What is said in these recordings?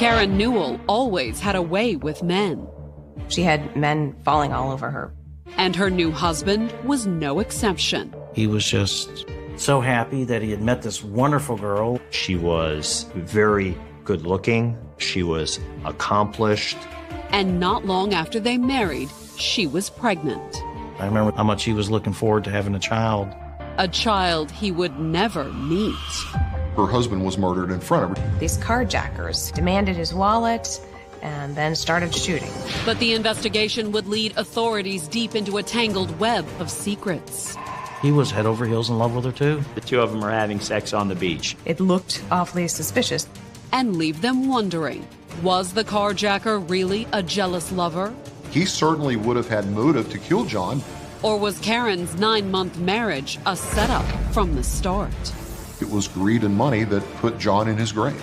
Karen Newell always had a way with men. She had men falling all over her. And her new husband was no exception. He was just so happy that he had met this wonderful girl. She was very good looking. She was accomplished. And not long after they married, she was pregnant. I remember how much he was looking forward to having a child. A child he would never meet. Her husband was murdered in front of her. These carjackers demanded his wallet and then started shooting. But the investigation would lead authorities deep into a tangled web of secrets. He was head over heels in love with her, too. The two of them are having sex on the beach. It looked awfully suspicious. And leave them wondering, was the carjacker really a jealous lover? He certainly would have had motive to kill John. Or was Karen's 9-month marriage a setup from the start? It was greed and money that put John in his grave.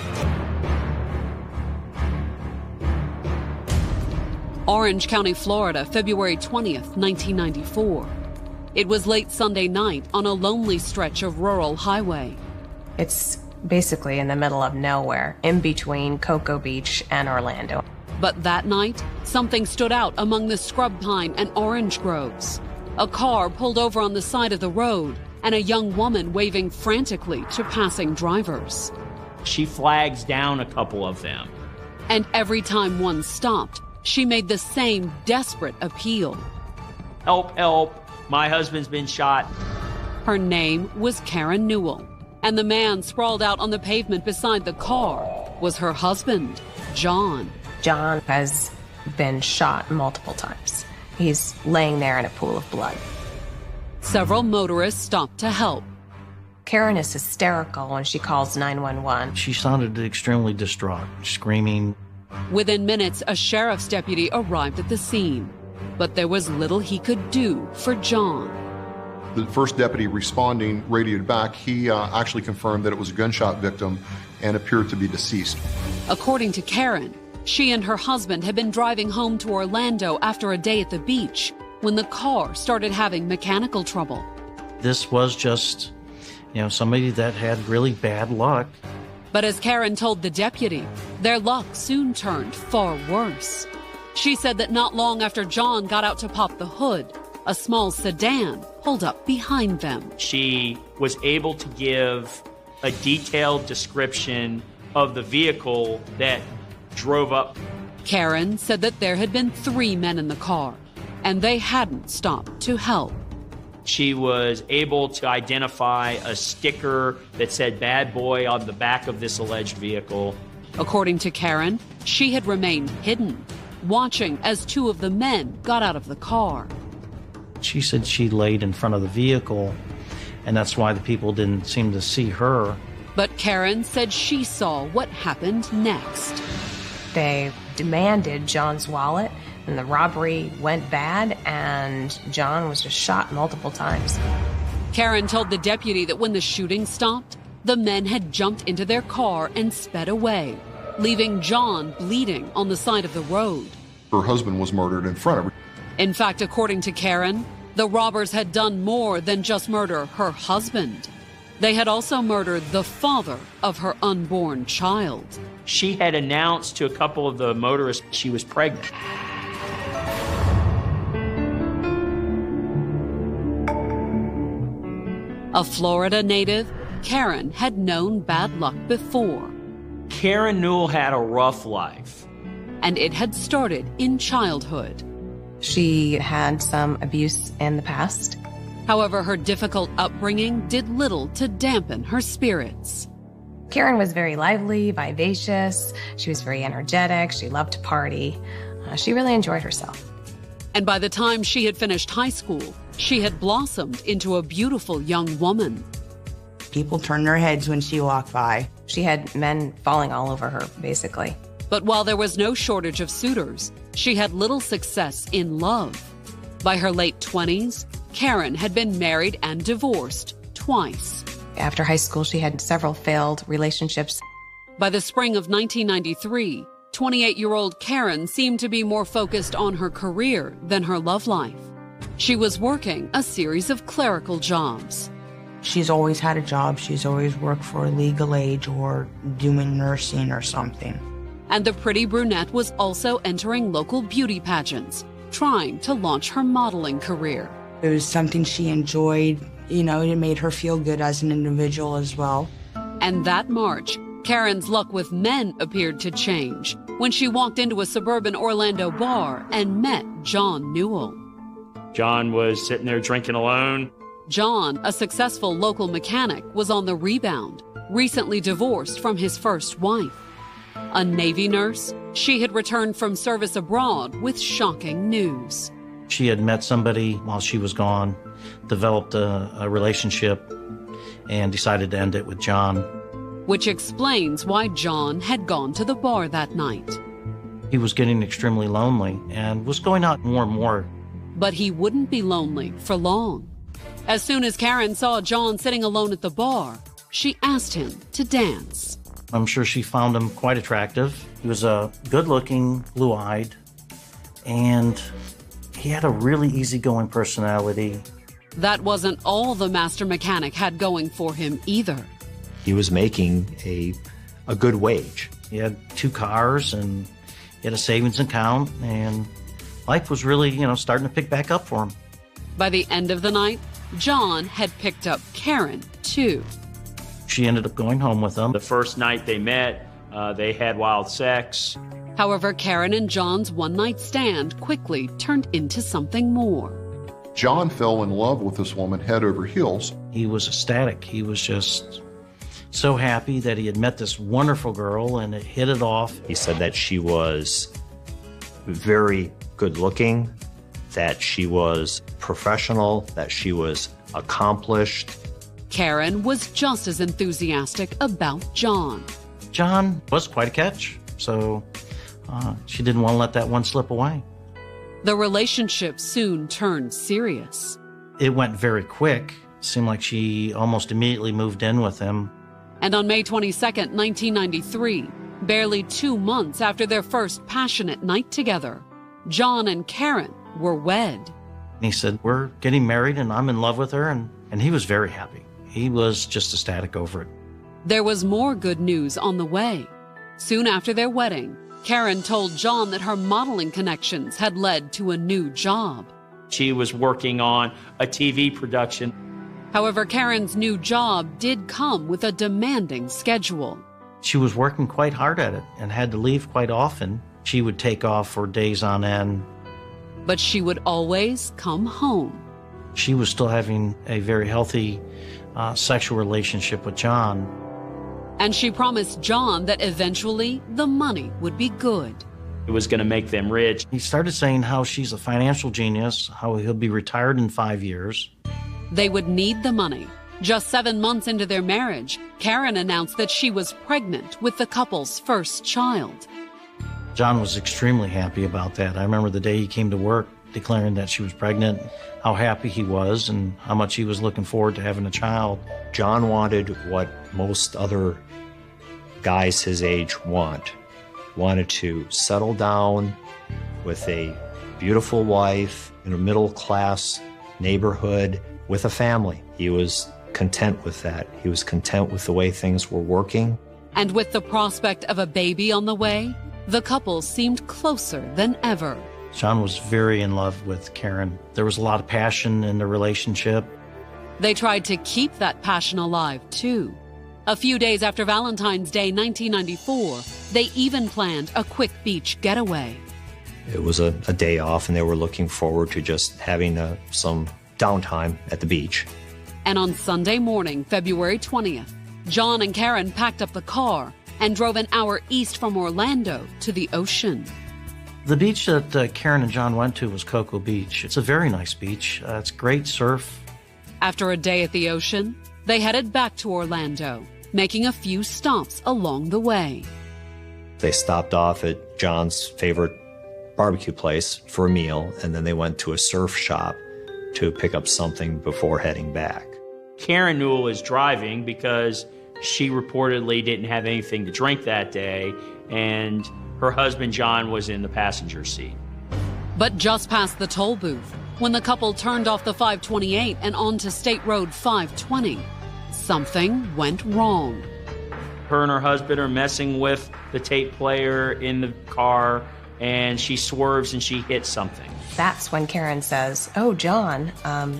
Orange County, Florida, February 20th, 1994. It was late Sunday night on a lonely stretch of rural highway. It's basically in the middle of nowhere, in between Cocoa Beach and Orlando. But that night, something stood out among the scrub pine and orange groves. A car pulled over on the side of the road, and a young woman waving frantically to passing drivers. She flags down a couple of them. And every time one stopped, she made the same desperate appeal. Help, help, my husband's been shot. Her name was Karen Newell, and the man sprawled out on the pavement beside the car was her husband, John. John has been shot multiple times. He's laying there in a pool of blood. Several motorists stopped to help. Karen is hysterical when she calls 911. She sounded extremely distraught, screaming. Within minutes, a sheriff's deputy arrived at the scene, but there was little he could do for John. The first deputy responding radioed back. He actually confirmed that it was a gunshot victim and appeared to be deceased. According to Karen, she and her husband had been driving home to Orlando after a day at the beach when the car started having mechanical trouble. This was just, somebody that had really bad luck. But as Karen told the deputy, their luck soon turned far worse. She said that not long after John got out to pop the hood, a small sedan pulled up behind them. She was able to give a detailed description of the vehicle that drove up. Karen said that there had been 3 men in the car, and they hadn't stopped to help. She was able to identify a sticker that said "Bad Boy" on the back of this alleged vehicle. According to Karen, she had remained hidden, watching as 2 of the men got out of the car. She said she laid in front of the vehicle, and that's why the people didn't seem to see her. But Karen said she saw what happened next. They demanded John's wallet, and the robbery went bad, and John was just shot multiple times. Karen told the deputy that when the shooting stopped, the men had jumped into their car and sped away, leaving John bleeding on the side of the road. Her husband was murdered in front of her. In fact, according to Karen, the robbers had done more than just murder her husband. They had also murdered the father of her unborn child. She had announced to a couple of the motorists she was pregnant. A Florida native, Karen had known bad luck before. Karen Newell had a rough life. And it had started in childhood. She had some abuse in the past. However, her difficult upbringing did little to dampen her spirits. Karen was very lively, vivacious. She was very energetic. She loved to party. She really enjoyed herself. And by the time she had finished high school, she had blossomed into a beautiful young woman. People turned their heads when she walked by. She had men falling all over her, basically. But while there was no shortage of suitors, she had little success in love. By her late 20s, Karen had been married and divorced twice. After high school, she had several failed relationships. By the spring of 1993, 28-year-old Karen seemed to be more focused on her career than her love life. She was working a series of clerical jobs. She's always had a job. She's always worked for legal aid or doing nursing or something. And the pretty brunette was also entering local beauty pageants, trying to launch her modeling career. It was something she enjoyed. You know, it made her feel good as an individual as well. And that March, Karen's luck with men appeared to change when she walked into a suburban Orlando bar and met John Newell. John was sitting there drinking alone. John, a successful local mechanic, was on the rebound, recently divorced from his first wife. A Navy nurse, she had returned from service abroad with shocking news. She had met somebody while she was gone, developed a relationship, and decided to end it with John. Which explains why John had gone to the bar that night. He was getting extremely lonely and was going out more and more. But he wouldn't be lonely for long. As soon as Karen saw John sitting alone at the bar, she asked him to dance. I'm sure she found him quite attractive. He was a good-looking, blue-eyed, and he had a really easygoing personality. That wasn't all the master mechanic had going for him either. He was making a good wage. He had 2 cars, and he had a savings account, and life was really, starting to pick back up for him. By the end of the night, John had picked up Karen, too. She ended up going home with him. The first night they met, they had wild sex. However, Karen and John's one-night stand quickly turned into something more. John fell in love with this woman head over heels. He was ecstatic. He was just so happy that he had met this wonderful girl and it hit it off. He said that she was very good looking, that she was professional, that she was accomplished. Karen was just as enthusiastic about John. John was quite a catch, so she didn't want to let that one slip away. The relationship soon turned serious. It went very quick. Seemed like she almost immediately moved in with him. And on May 22nd, 1993, barely 2 months after their first passionate night together, John and Karen were wed. And he said, "We're getting married and I'm in love with her," and he was very happy. He was just ecstatic over it. There was more good news on the way. Soon after their wedding, Karen told John that her modeling connections had led to a new job. She was working on a TV production. However, Karen's new job did come with a demanding schedule. She was working quite hard at it and had to leave quite often. She would take off for days on end. But she would always come home. She was still having a very healthy sexual relationship with John. And she promised John that eventually the money would be good. It was going to make them rich. He started saying how she's a financial genius, how he'll be retired in 5 years. They would need the money. Just 7 months into their marriage, Karen announced that she was pregnant with the couple's first child. John was extremely happy about that. I remember the day he came to work declaring that she was pregnant, how happy he was and how much he was looking forward to having a child. John wanted what most other guys his age wanted to settle down with a beautiful wife in a middle-class neighborhood with a family. He was content with that. He was content with the way things were working. And with the prospect of a baby on the way, the couple seemed closer than ever. John was very in love with Karen. There was a lot of passion in the relationship. They tried to keep that passion alive, too. A few days after Valentine's Day 1994, they even planned a quick beach getaway. It was a day off, and they were looking forward to just having some downtime at the beach. And on Sunday morning, February 20th, John and Karen packed up the car and drove an hour east from Orlando to the ocean. The beach that Karen and John went to was Cocoa Beach. It's a very nice beach. It's great surf. After a day at the ocean, they headed back to Orlando, making a few stops along the way. They stopped off at John's favorite barbecue place for a meal, and then they went to a surf shop to pick up something before heading back. Karen Newell is driving because she reportedly didn't have anything to drink that day, and her husband John was in the passenger seat. But just past the toll booth, when the couple turned off the 528 and onto State Road 520, something went wrong. Her and her husband are messing with the tape player in the car, and she swerves and she hits something. That's when Karen says, "Oh, John,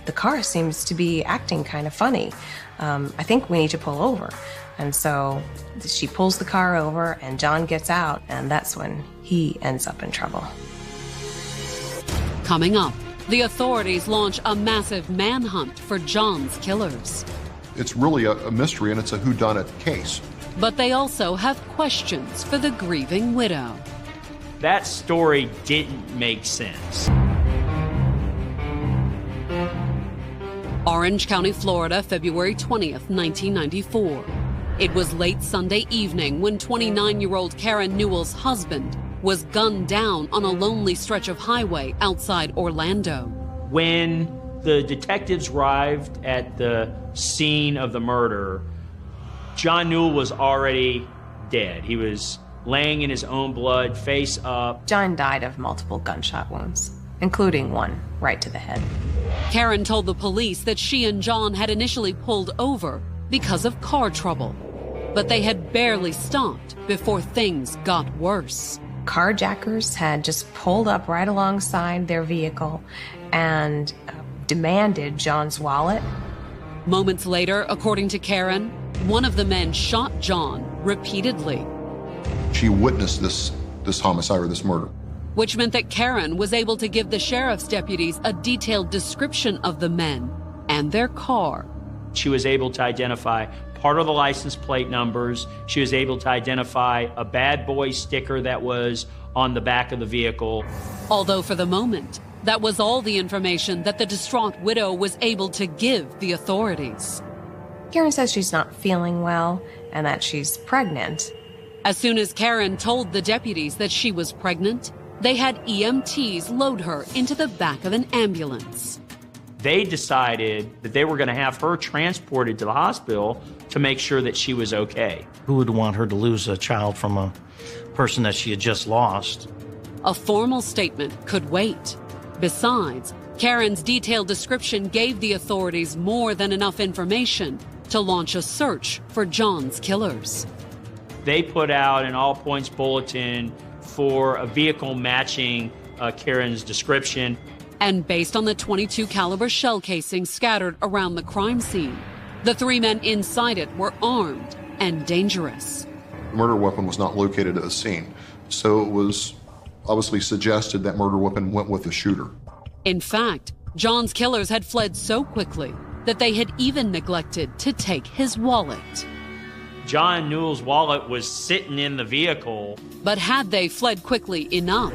the car seems to be acting kind of funny. I think we need to pull over." And so she pulls the car over, and John gets out, and that's when he ends up in trouble. Coming up, the authorities launch a massive manhunt for John's killers. It's really a mystery, and it's a whodunit case. But they also have questions for the grieving widow. That story didn't make sense. Orange County, Florida, February 20th, 1994. It was late Sunday evening when 29-year-old Karen Newell's husband was gunned down on a lonely stretch of highway outside Orlando. When the detectives arrived at the scene of the murder, John Newell was already dead. He was laying in his own blood, face up. John died of multiple gunshot wounds, including one right to the head. Karen told the police that she and John had initially pulled over because of car trouble, but they had barely stopped before things got worse. Carjackers had just pulled up right alongside their vehicle and demanded John's wallet. Moments later, according to Karen, one of the men shot John repeatedly, She witnessed this homicide or this murder. which meant that Karen was able to give the sheriff's deputies a detailed description of the men and their car. She was able to identify part of the license plate numbers. She was able to identify a bad boy sticker that was on the back of the vehicle. Although for the moment, that was all the information that the distraught widow was able to give the authorities. Karen says she's not feeling well and that she's pregnant. As soon as Karen told the deputies that she was pregnant, they had EMTs load her into the back of an ambulance. They decided that they were going to have her transported to the hospital to make sure that she was okay. Who would want her to lose a child from a person that she had just lost? A formal statement could wait. Besides, Karen's detailed description gave the authorities more than enough information to launch a search for John's killers. They put out an all-points bulletin for a vehicle matching Karen's description. And based on the .22 caliber shell casings scattered around the crime scene, the three men inside it were armed and dangerous. The murder weapon was not located at the scene, so it was obviously suggested that murder weapon went with the shooter. In fact, John's killers had fled so quickly that they had even neglected to take his wallet. John Newell's wallet was sitting in the vehicle. But had they fled quickly enough?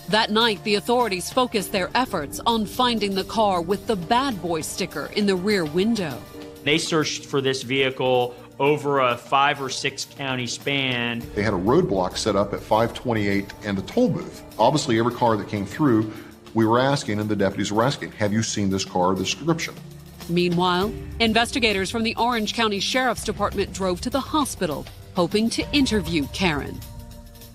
That night, the authorities focused their efforts on finding the car with the bad boy sticker in the rear window. They searched for this vehicle over a 5 or 6 county span. They had a roadblock set up at 528 and the toll booth. Obviously, every car that came through, we were asking, and the deputies were asking, have you seen this car, the description? Meanwhile, investigators from the Orange County Sheriff's Department drove to the hospital, hoping to interview Karen.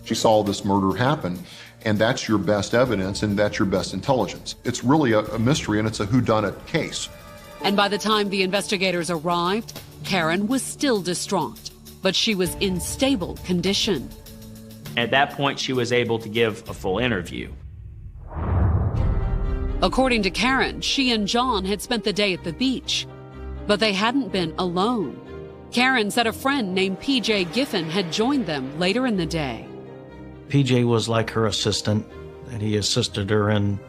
She saw this murder happen, and that's your best evidence, and that's your best intelligence. It's really a mystery, and it's a whodunit case. And by the time the investigators arrived, Karen was still distraught, but she was in stable condition. At that point, she was able to give a full interview. According to Karen, she and John had spent the day at the beach, but they hadn't been alone. Karen said a friend named P.J. Giffen had joined them later in the day. PJ was like her assistant, and he assisted her in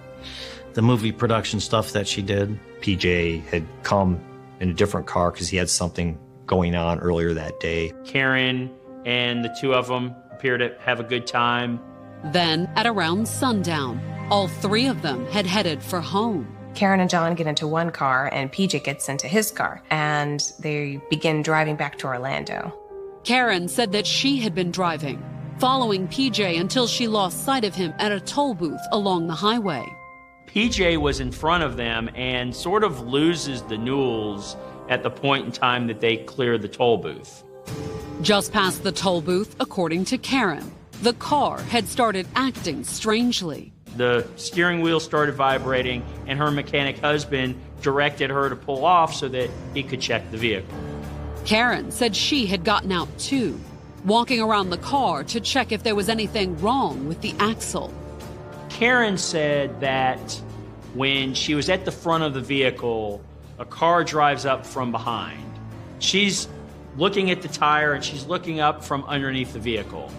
the movie production stuff that she did. PJ had come in a different car because he had something going on earlier that day. Karen and the two of them appeared to have a good time. Then, at around sundown, all three of them had headed for home. Karen and John get into one car, and PJ gets into his car, and they begin driving back to Orlando. Karen said that she had been driving, following PJ until she lost sight of him at a toll booth along the highway. PJ was in front of them and sort of loses the Newells at the point in time that they clear the toll booth. Just past the toll booth, according to Karen, the car had started acting strangely. The steering wheel started vibrating, and her mechanic husband directed her to pull off so that he could check the vehicle. Karen said she had gotten out too, walking around the car to check if there was anything wrong with the axle. Karen said that when she was at the front of the vehicle, a car drives up from behind. She's looking at the tire and she's looking up from underneath the vehicle.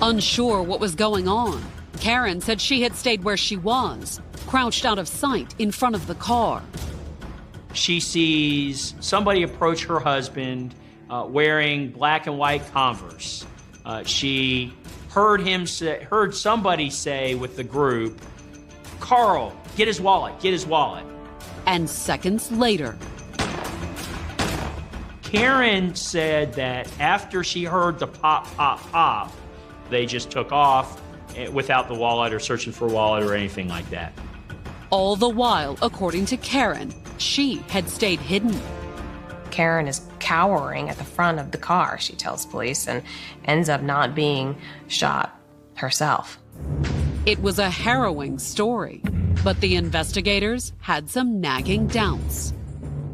Unsure what was going on, Karen said she had stayed where she was, crouched out of sight in front of the car. She sees somebody approach her husband wearing black and white Converse. She heard somebody say with the group, "Carl, get his wallet, get his wallet." And seconds later, Karen said that after she heard the pop, pop, pop, they just took off without the wallet or searching for a wallet or anything like that. All the while, according to Karen, she had stayed hidden. Karen is cowering at the front of the car, she tells police, and ends up not being shot herself. It was a harrowing story, but the investigators had some nagging doubts.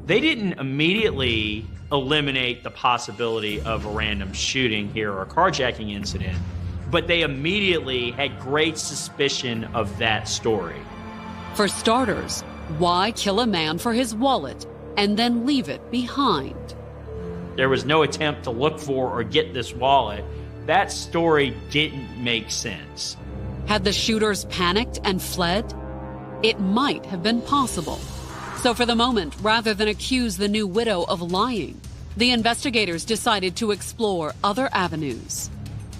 They didn't immediately eliminate the possibility of a random shooting here or a carjacking incident, but they immediately had great suspicion of that story. For starters, why kill a man for his wallet and then leave it behind? There was no attempt to look for or get this wallet. That story didn't make sense. Had the shooters panicked and fled? It might have been possible. So for the moment, rather than accuse the new widow of lying, the investigators decided to explore other avenues.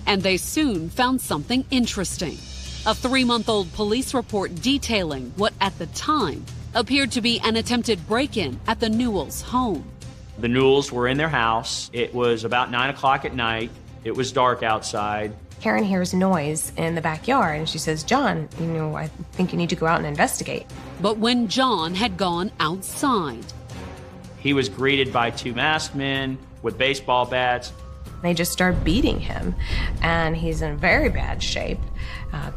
And they soon found something interesting. A 3-month-old police report detailing what at the time appeared to be an attempted break-in at the Newells' home. The Newells were in their house. It was about 9 o'clock at night. It was dark outside. Karen hears noise in the backyard and she says, "John, I think you need to go out and investigate." But when John had gone outside, he was greeted by 2 masked men with baseball bats. They just start beating him, and he's in very bad shape,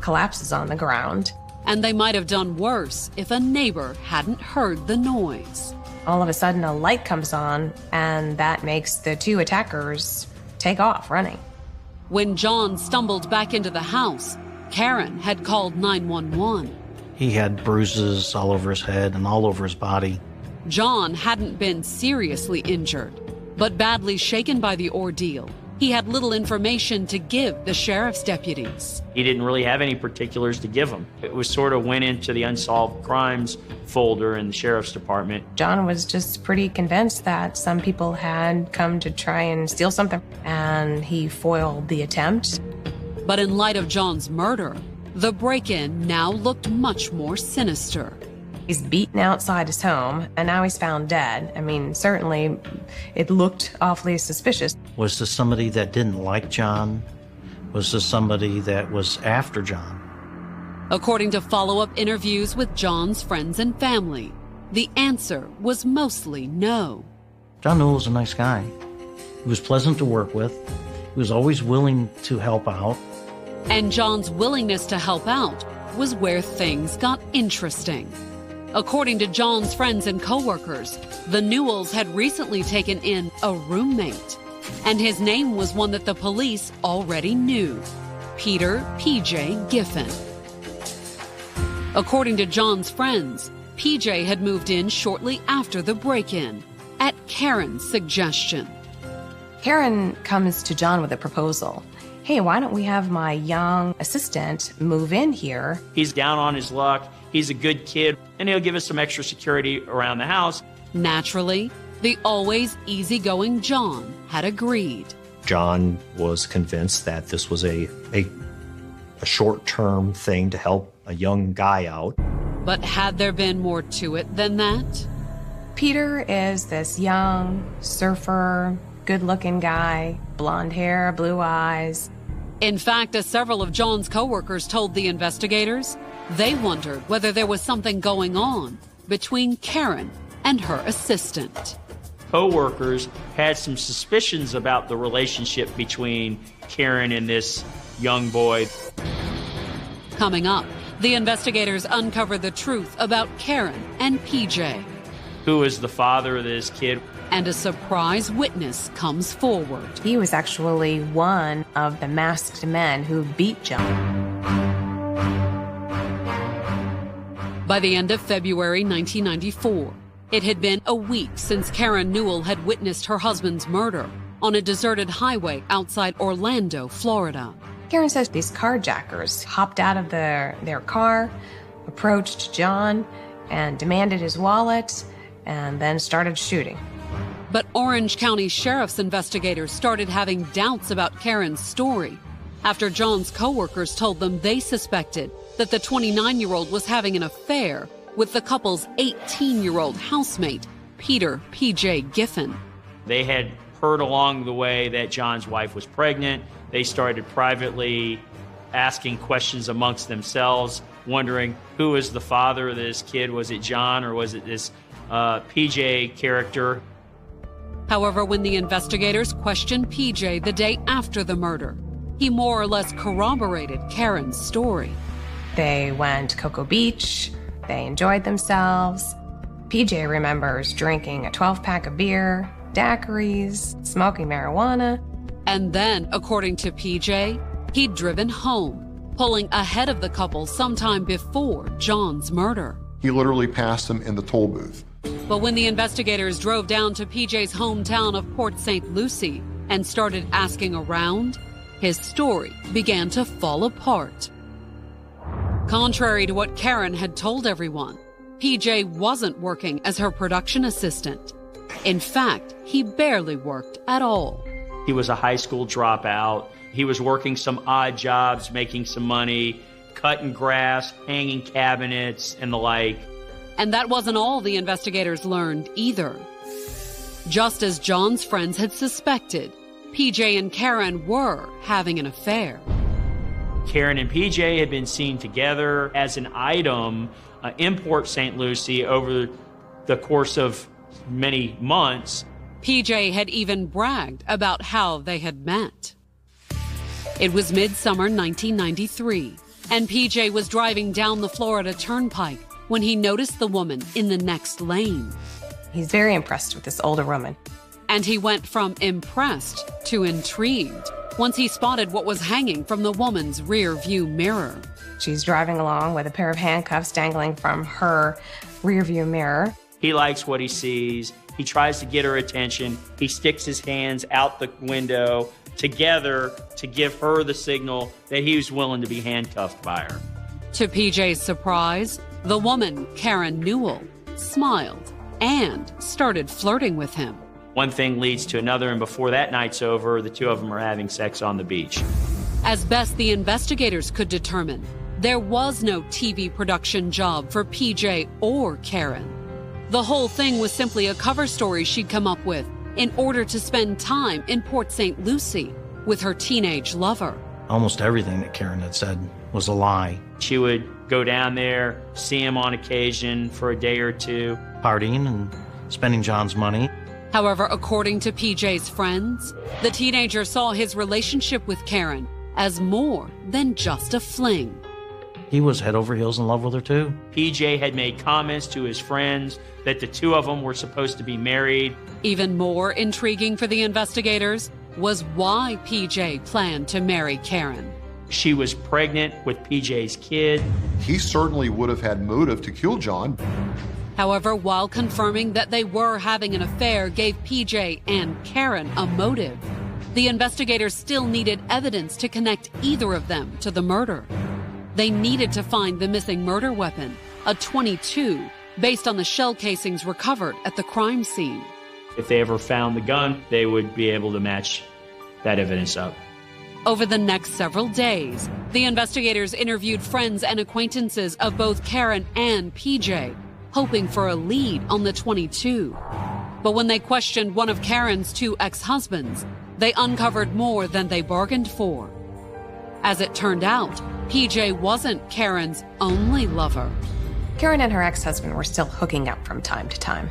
collapses on the ground. And they might have done worse if a neighbor hadn't heard the noise. All of a sudden, a light comes on, and that makes the 2 attackers take off running. When John stumbled back into the house, Karen had called 911. He had bruises all over his head and all over his body. John hadn't been seriously injured, but badly shaken by the ordeal. He had little information to give the sheriff's deputies. He didn't really have any particulars to give them. It was sort of went into the unsolved crimes folder in the sheriff's department. John was just pretty convinced that some people had come to try and steal something, and he foiled the attempt. But in light of John's murder, the break-in now looked much more sinister. He's beaten outside his home, and now he's found dead. I mean, certainly it looked awfully suspicious. Was this somebody that didn't like John? Was this somebody that was after John? According to follow-up interviews with John's friends and family, the answer was mostly no. John Newell was a nice guy. He was pleasant to work with. He was always willing to help out. And John's willingness to help out was where things got interesting. According to John's friends and coworkers, the Newells had recently taken in a roommate, and his name was one that the police already knew, Peter P.J. Giffen. According to John's friends, P.J. had moved in shortly after the break-in, at Karen's suggestion. Karen comes to John with a proposal. "Hey, why don't we have my young assistant move in here?" He's down on his luck. He's a good kid, and he'll give us some extra security around the house. Naturally, the always easygoing John had agreed. John was convinced that this was a short-term thing to help a young guy out. But had there been more to it than that? Peter is this young, surfer, good-looking guy, blonde hair, blue eyes. In fact, as several of John's coworkers told the investigators, they wondered whether there was something going on between Karen and her assistant. Co-workers had some suspicions about the relationship between Karen and this young boy. Coming up, the investigators uncovered the truth about Karen and PJ. Who was the father of this kid? and a surprise witness comes forward. He was actually one of the masked men who beat John. By the end of February 1994, it had been a week since Karen Newell had witnessed her husband's murder on a deserted highway outside Orlando, Florida. Karen says these carjackers hopped out of their car, approached John, and demanded his wallet, and then started shooting. But Orange County Sheriff's investigators started having doubts about Karen's story after John's coworkers told them they suspected that the 29-year-old was having an affair with the couple's 18-year-old housemate, Peter P.J. Giffen. They had heard along the way that John's wife was pregnant. They started privately asking questions amongst themselves, wondering who was the father of this kid. Was it John or was it this PJ character? However, when the investigators questioned PJ the day after the murder, he more or less corroborated Karen's story. They went to Cocoa Beach. They enjoyed themselves. PJ remembers drinking a 12-pack of beer, daiquiris, smoking marijuana. And then, according to PJ, he'd driven home, pulling ahead of the couple sometime before John's murder. He literally passed them in the toll booth. But when the investigators drove down to PJ's hometown of Port St. Lucie and started asking around, his story began to fall apart. Contrary to what Karen had told everyone, PJ wasn't working as her production assistant. In fact, he barely worked at all. He was a high school dropout. He was working some odd jobs, making some money, cutting grass, hanging cabinets, and the like. And that wasn't all the investigators learned either. Just as John's friends had suspected, PJ and Karen were having an affair. Karen and PJ had been seen together as an item in Port St. Lucie over the course of many months. PJ had even bragged about how they had met. It was midsummer 1993, and PJ was driving down the Florida Turnpike when he noticed the woman in the next lane. He's very impressed with this older woman. And he went from impressed to intrigued once he spotted what was hanging from the woman's rear view mirror. She's driving along with a pair of handcuffs dangling from her rear view mirror. He likes what he sees. He tries to get her attention. He sticks his hands out the window together to give her the signal that he was willing to be handcuffed by her. To PJ's surprise, the woman, Karen Newell, smiled and started flirting with him. One thing leads to another, and before that night's over, the two of them are having sex on the beach. As best the investigators could determine, there was no TV production job for PJ or Karen. The whole thing was simply a cover story she'd come up with in order to spend time in Port St. Lucie with her teenage lover. Almost everything that Karen had said was a lie. She would go down there, see him on occasion for a day or two. Partying and spending John's money. However, according to PJ's friends, the teenager saw his relationship with Karen as more than just a fling. He was head over heels in love with her too. PJ had made comments to his friends that the two of them were supposed to be married. Even more intriguing for the investigators was why PJ planned to marry Karen. She was pregnant with PJ's kid. He certainly would have had motive to kill John. However, while confirming that they were having an affair gave PJ and Karen a motive, the investigators still needed evidence to connect either of them to the murder. They needed to find the missing murder weapon, a .22, based on the shell casings recovered at the crime scene. If they ever found the gun, they would be able to match that evidence up. Over the next several days, the investigators interviewed friends and acquaintances of both Karen and PJ, hoping for a lead on the .22. But when they questioned one of Karen's two ex-husbands, they uncovered more than they bargained for. As it turned out, PJ wasn't Karen's only lover. Karen and her ex-husband were still hooking up from time to time.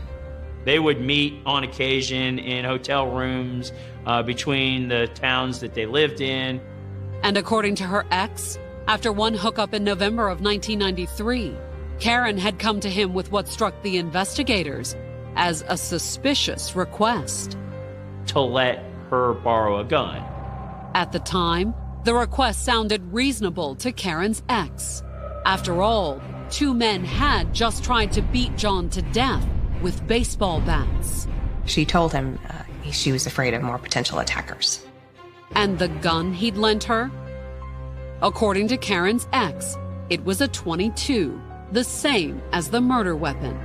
They would meet on occasion in hotel rooms between the towns that they lived in. And according to her ex, after one hookup in November of 1993, Karen had come to him with what struck the investigators as a suspicious request. To let her borrow a gun. At the time, the request sounded reasonable to Karen's ex. After all, two men had just tried to beat John to death with baseball bats. She told him she was afraid of more potential attackers. And the gun he'd lent her? According to Karen's ex, it was a .22, the same as the murder weapon.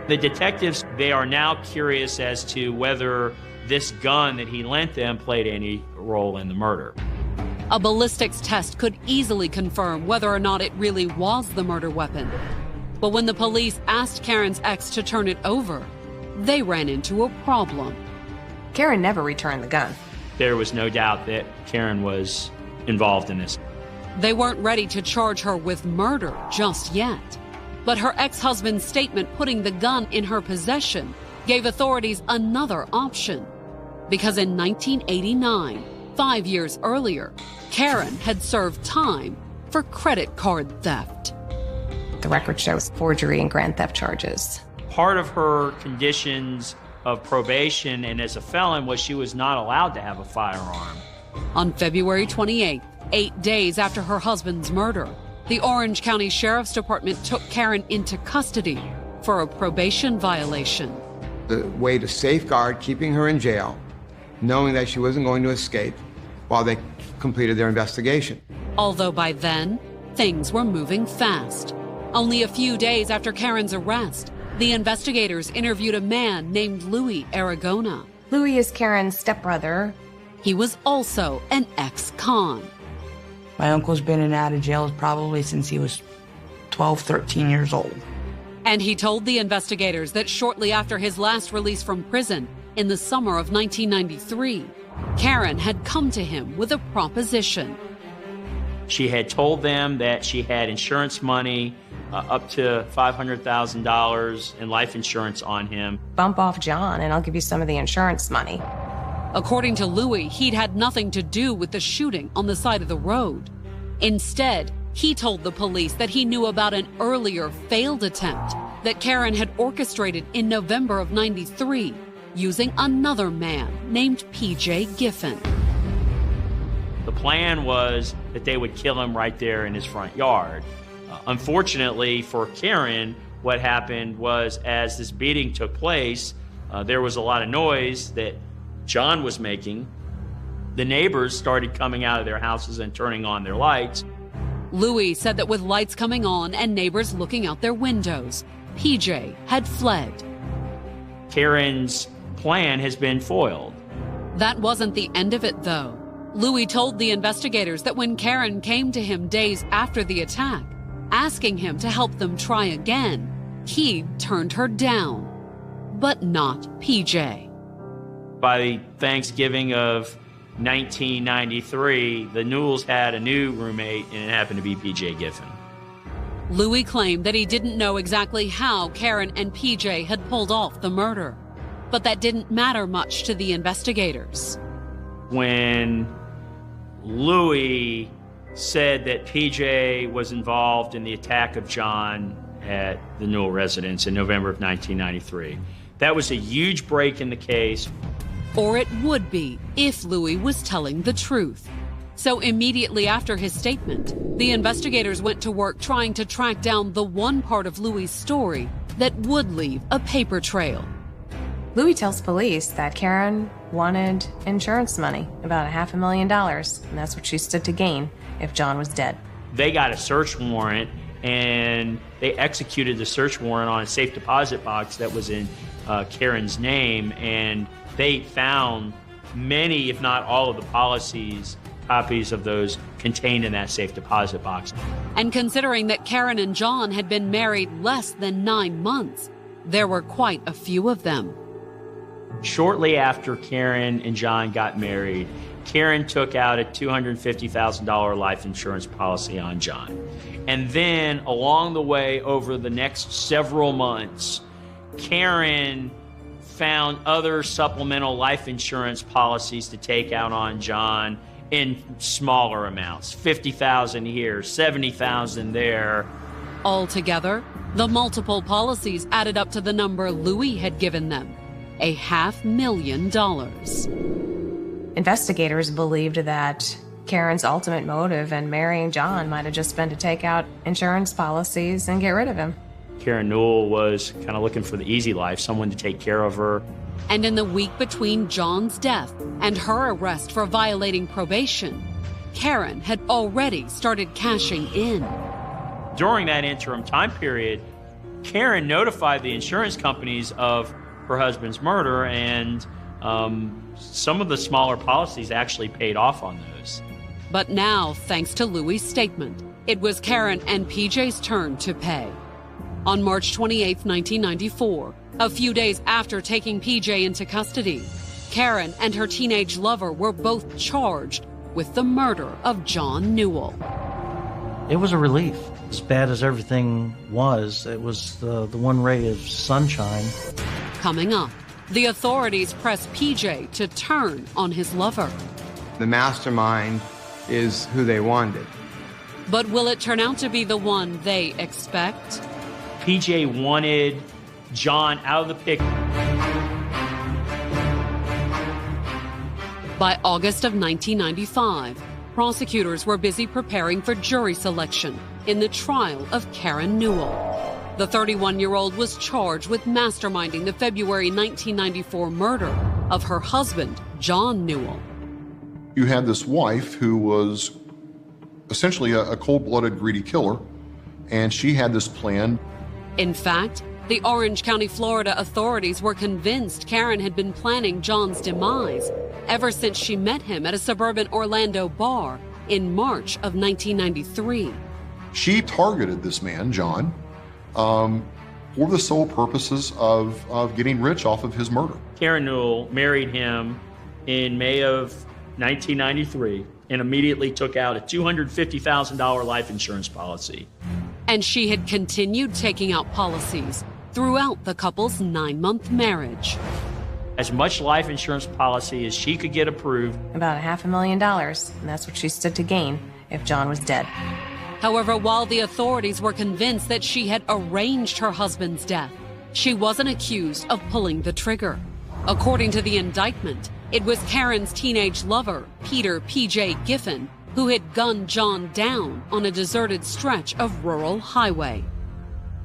The detectives, they are now curious as to whether this gun that he lent them played any role in the murder. A ballistics test could easily confirm whether or not it really was the murder weapon. But when the police asked Karen's ex to turn it over, they ran into a problem. Karen never returned the gun. There was no doubt that Karen was involved in this. They weren't ready to charge her with murder just yet. But her ex-husband's statement putting the gun in her possession gave authorities another option. Because in 1989, 5 years earlier, Karen had served time for credit card theft. The record shows forgery and grand theft charges. Part of her conditions of probation and as a felon was she was not allowed to have a firearm. On February 28th, 8 days after her husband's murder, the Orange County Sheriff's Department took Karen into custody for a probation violation. The way to safeguard keeping her in jail, knowing that she wasn't going to escape while they completed their investigation. Although by then, things were moving fast. Only a few days after Karen's arrest, the investigators interviewed a man named Louis Aragona. Louis is Karen's stepbrother. He was also an ex-con. My uncle's been in and out of jail probably since he was 12, 13 years old. And he told the investigators that shortly after his last release from prison, in the summer of 1993, Karen had come to him with a proposition. She had told them that she had insurance money, up to $500,000 in life insurance on him. Bump off John and I'll give you some of the insurance money. According to Louis, he'd had nothing to do with the shooting on the side of the road. Instead, he told the police that he knew about an earlier failed attempt that Karen had orchestrated in November of '93 using another man named P.J. Giffen. The plan was that they would kill him right there in his front yard. Unfortunately for Karen, what happened was as this beating took place, there was a lot of noise that John was making. The neighbors started coming out of their houses and turning on their lights. Louis said that with lights coming on and neighbors looking out their windows, PJ had fled. Karen's plan has been foiled. That wasn't the end of it, though. Louis told the investigators that when Karen came to him days after the attack, asking him to help them try again, he turned her down. But not PJ. By Thanksgiving of 1993, the Newells had a new roommate, and it happened to be P.J. Giffen. Louis claimed that he didn't know exactly how Karen and PJ had pulled off the murder, but that didn't matter much to the investigators. When Louis said that PJ was involved in the attack of John at the Newell residence in November of 1993, that was a huge break in the case. Or it would be if Louis was telling the truth. So immediately after his statement, the investigators went to work trying to track down the one part of Louis' story that would leave a paper trail. Louis tells police that Karen wanted insurance money, about $500,000, and that's what she stood to gain if John was dead. They got a search warrant, and they executed the search warrant on a safe deposit box that was in Karen's name, and they found many, if not all of the policies, copies of those contained in that safe deposit box. And considering that Karen and John had been married less than 9 months, there were quite a few of them. Shortly after Karen and John got married, Karen took out a $250,000 life insurance policy on John. And then along the way, over the next several months, Karen found other supplemental life insurance policies to take out on John in smaller amounts, $50,000 here, $70,000 there. Altogether, The multiple policies added up to the number Louis had given them, $500,000. Investigators believed that Karen's ultimate motive in marrying John might have just been to take out insurance policies and get rid of him. Karen Newell was kind of looking for the easy life, someone to take care of her. And in the week between John's death and her arrest for violating probation, Karen had already started cashing in. During that interim time period, Karen notified the insurance companies of her husband's murder, and some of the smaller policies actually paid off on those. But now, thanks to Louis' statement, it was Karen and PJ's turn to pay. On March 28, 1994, a few days after taking PJ into custody, Karen and her teenage lover were both charged with the murder of John Newell. It was a relief. As bad as everything was, it was the one ray of sunshine. Coming up, the authorities press PJ to turn on his lover. The mastermind is who they wanted. But will it turn out to be the one they expect? PJ wanted John out of the picture. By August of 1995, prosecutors were busy preparing for jury selection in the trial of Karen Newell. The 31-year-old was charged with masterminding the February 1994 murder of her husband, John Newell. You had this wife who was essentially a cold-blooded, greedy killer, and she had this plan. In fact, the Orange County, Florida authorities were convinced Karen had been planning John's demise ever since she met him at a suburban Orlando bar in March of 1993. She targeted this man, John, for the sole purposes of getting rich off of his murder. Karen Newell married him in May of 1993 and immediately took out a $250,000 life insurance policy. And she had continued taking out policies throughout the couple's 9-month marriage. As much life insurance policy as she could get approved. About $500,000, and that's what she stood to gain if John was dead. However, while the authorities were convinced that she had arranged her husband's death, she wasn't accused of pulling the trigger. According to the indictment, it was Karen's teenage lover, Peter P.J. Giffen, who had gunned John down on a deserted stretch of rural highway.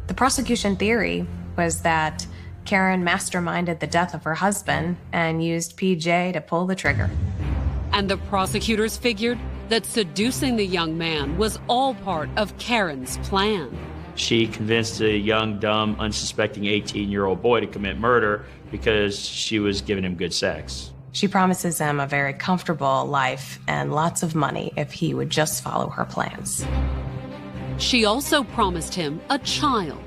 The prosecution theory was that Karen masterminded the death of her husband and used PJ to pull the trigger. And the prosecutors figured that seducing the young man was all part of Karen's plan. She convinced a young, dumb, unsuspecting 18-year-old boy to commit murder because she was giving him good sex. She promises him a very comfortable life and lots of money if he would just follow her plans. She also promised him a child.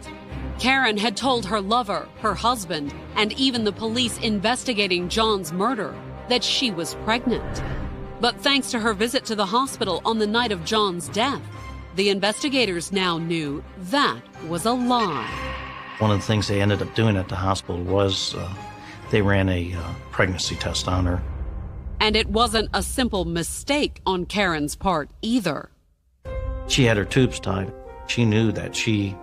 Karen had told her lover, her husband, and even the police investigating John's murder that she was pregnant. But thanks to her visit to the hospital on the night of John's death, the investigators now knew that was a lie. One of the things they ended up doing at the hospital was they ran a pregnancy test on her. And it wasn't a simple mistake on Karen's part either. She had her tubes tied. She knew that she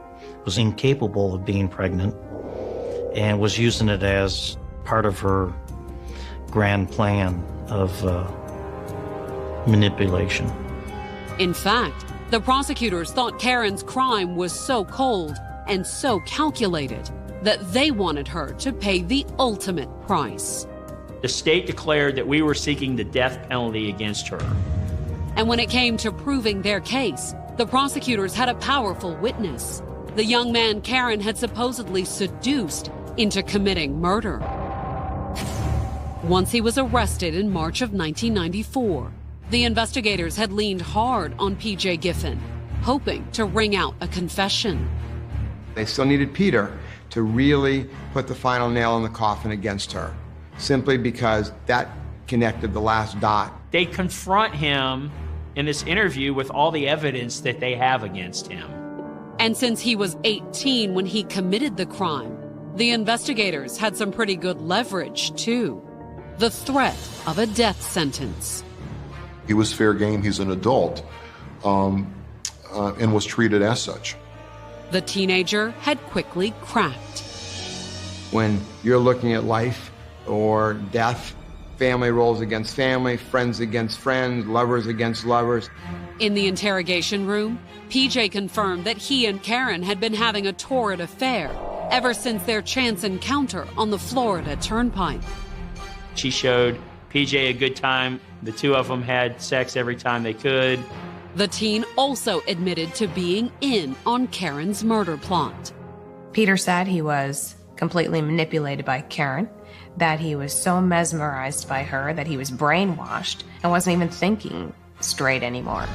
was incapable of being pregnant and was using it as part of her grand plan of manipulation. In fact, the prosecutors thought Karen's crime was so cold and so calculated that they wanted her to pay the ultimate price. The state declared that we were seeking the death penalty against her. And when it came to proving their case, the prosecutors had a powerful witness. The young man Karen had supposedly seduced into committing murder. Once he was arrested in March of 1994, the investigators had leaned hard on P.J. Giffen, hoping to wring out a confession. They still needed Peter to really put the final nail in the coffin against her, simply because that connected the last dot. They confront him in this interview with all the evidence that they have against him. And since he was 18 when he committed the crime, the investigators had some pretty good leverage, too. The threat of a death sentence. He was fair game. He's an adult and was treated as such. The teenager had quickly cracked. When you're looking at life or death, family roles against family, friends against friends, lovers against lovers. In the interrogation room, PJ confirmed that he and Karen had been having a torrid affair ever since their chance encounter on the Florida Turnpike. She showed PJ a good time. The two of them had sex every time they could. The teen also admitted to being in on Karen's murder plot. Peter said he was completely manipulated by Karen, that he was so mesmerized by her that he was brainwashed and wasn't even thinking straight anymore.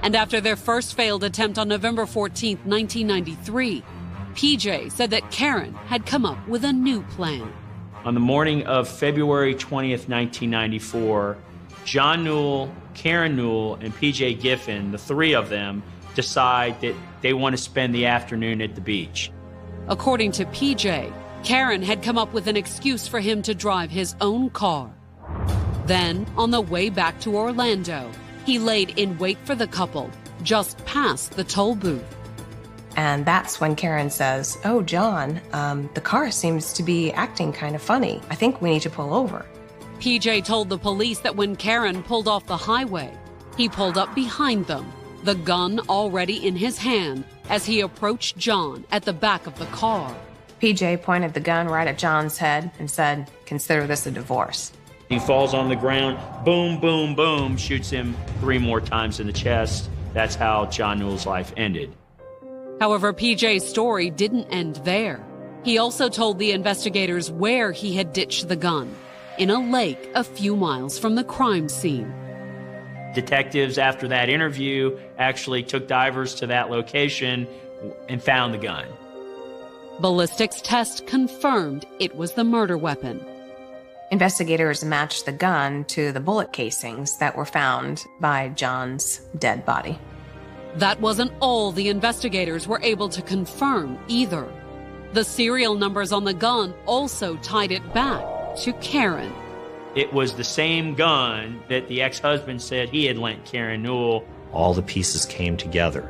And after their first failed attempt on November 14, 1993, PJ said that Karen had come up with a new plan. On the morning of February 20th, 1994, John Newell, Karen Newell, and PJ Giffen, the three of them, decide that they want to spend the afternoon at the beach. According to PJ, Karen had come up with an excuse for him to drive his own car. Then, on the way back to Orlando, he laid in wait for the couple just past the toll booth. And that's when Karen says, "Oh, John, the car seems to be acting kind of funny. I think we need to pull over." PJ told the police that when Karen pulled off the highway, he pulled up behind them, the gun already in his hand, as he approached John at the back of the car. PJ pointed the gun right at John's head and said, "Consider this a divorce." He falls on the ground, boom, boom, boom, shoots him 3 more times in the chest. That's how John Newell's life ended. However, PJ's story didn't end there. He also told the investigators where he had ditched the gun, in a lake a few miles from the crime scene. Detectives, after that interview, actually took divers to that location and found the gun. Ballistics test confirmed it was the murder weapon. Investigators matched the gun to the bullet casings that were found by John's dead body. That wasn't all the investigators were able to confirm either. The serial numbers on the gun also tied it back to Karen. It was the same gun that the ex-husband said he had lent Karen Newell. All the pieces came together.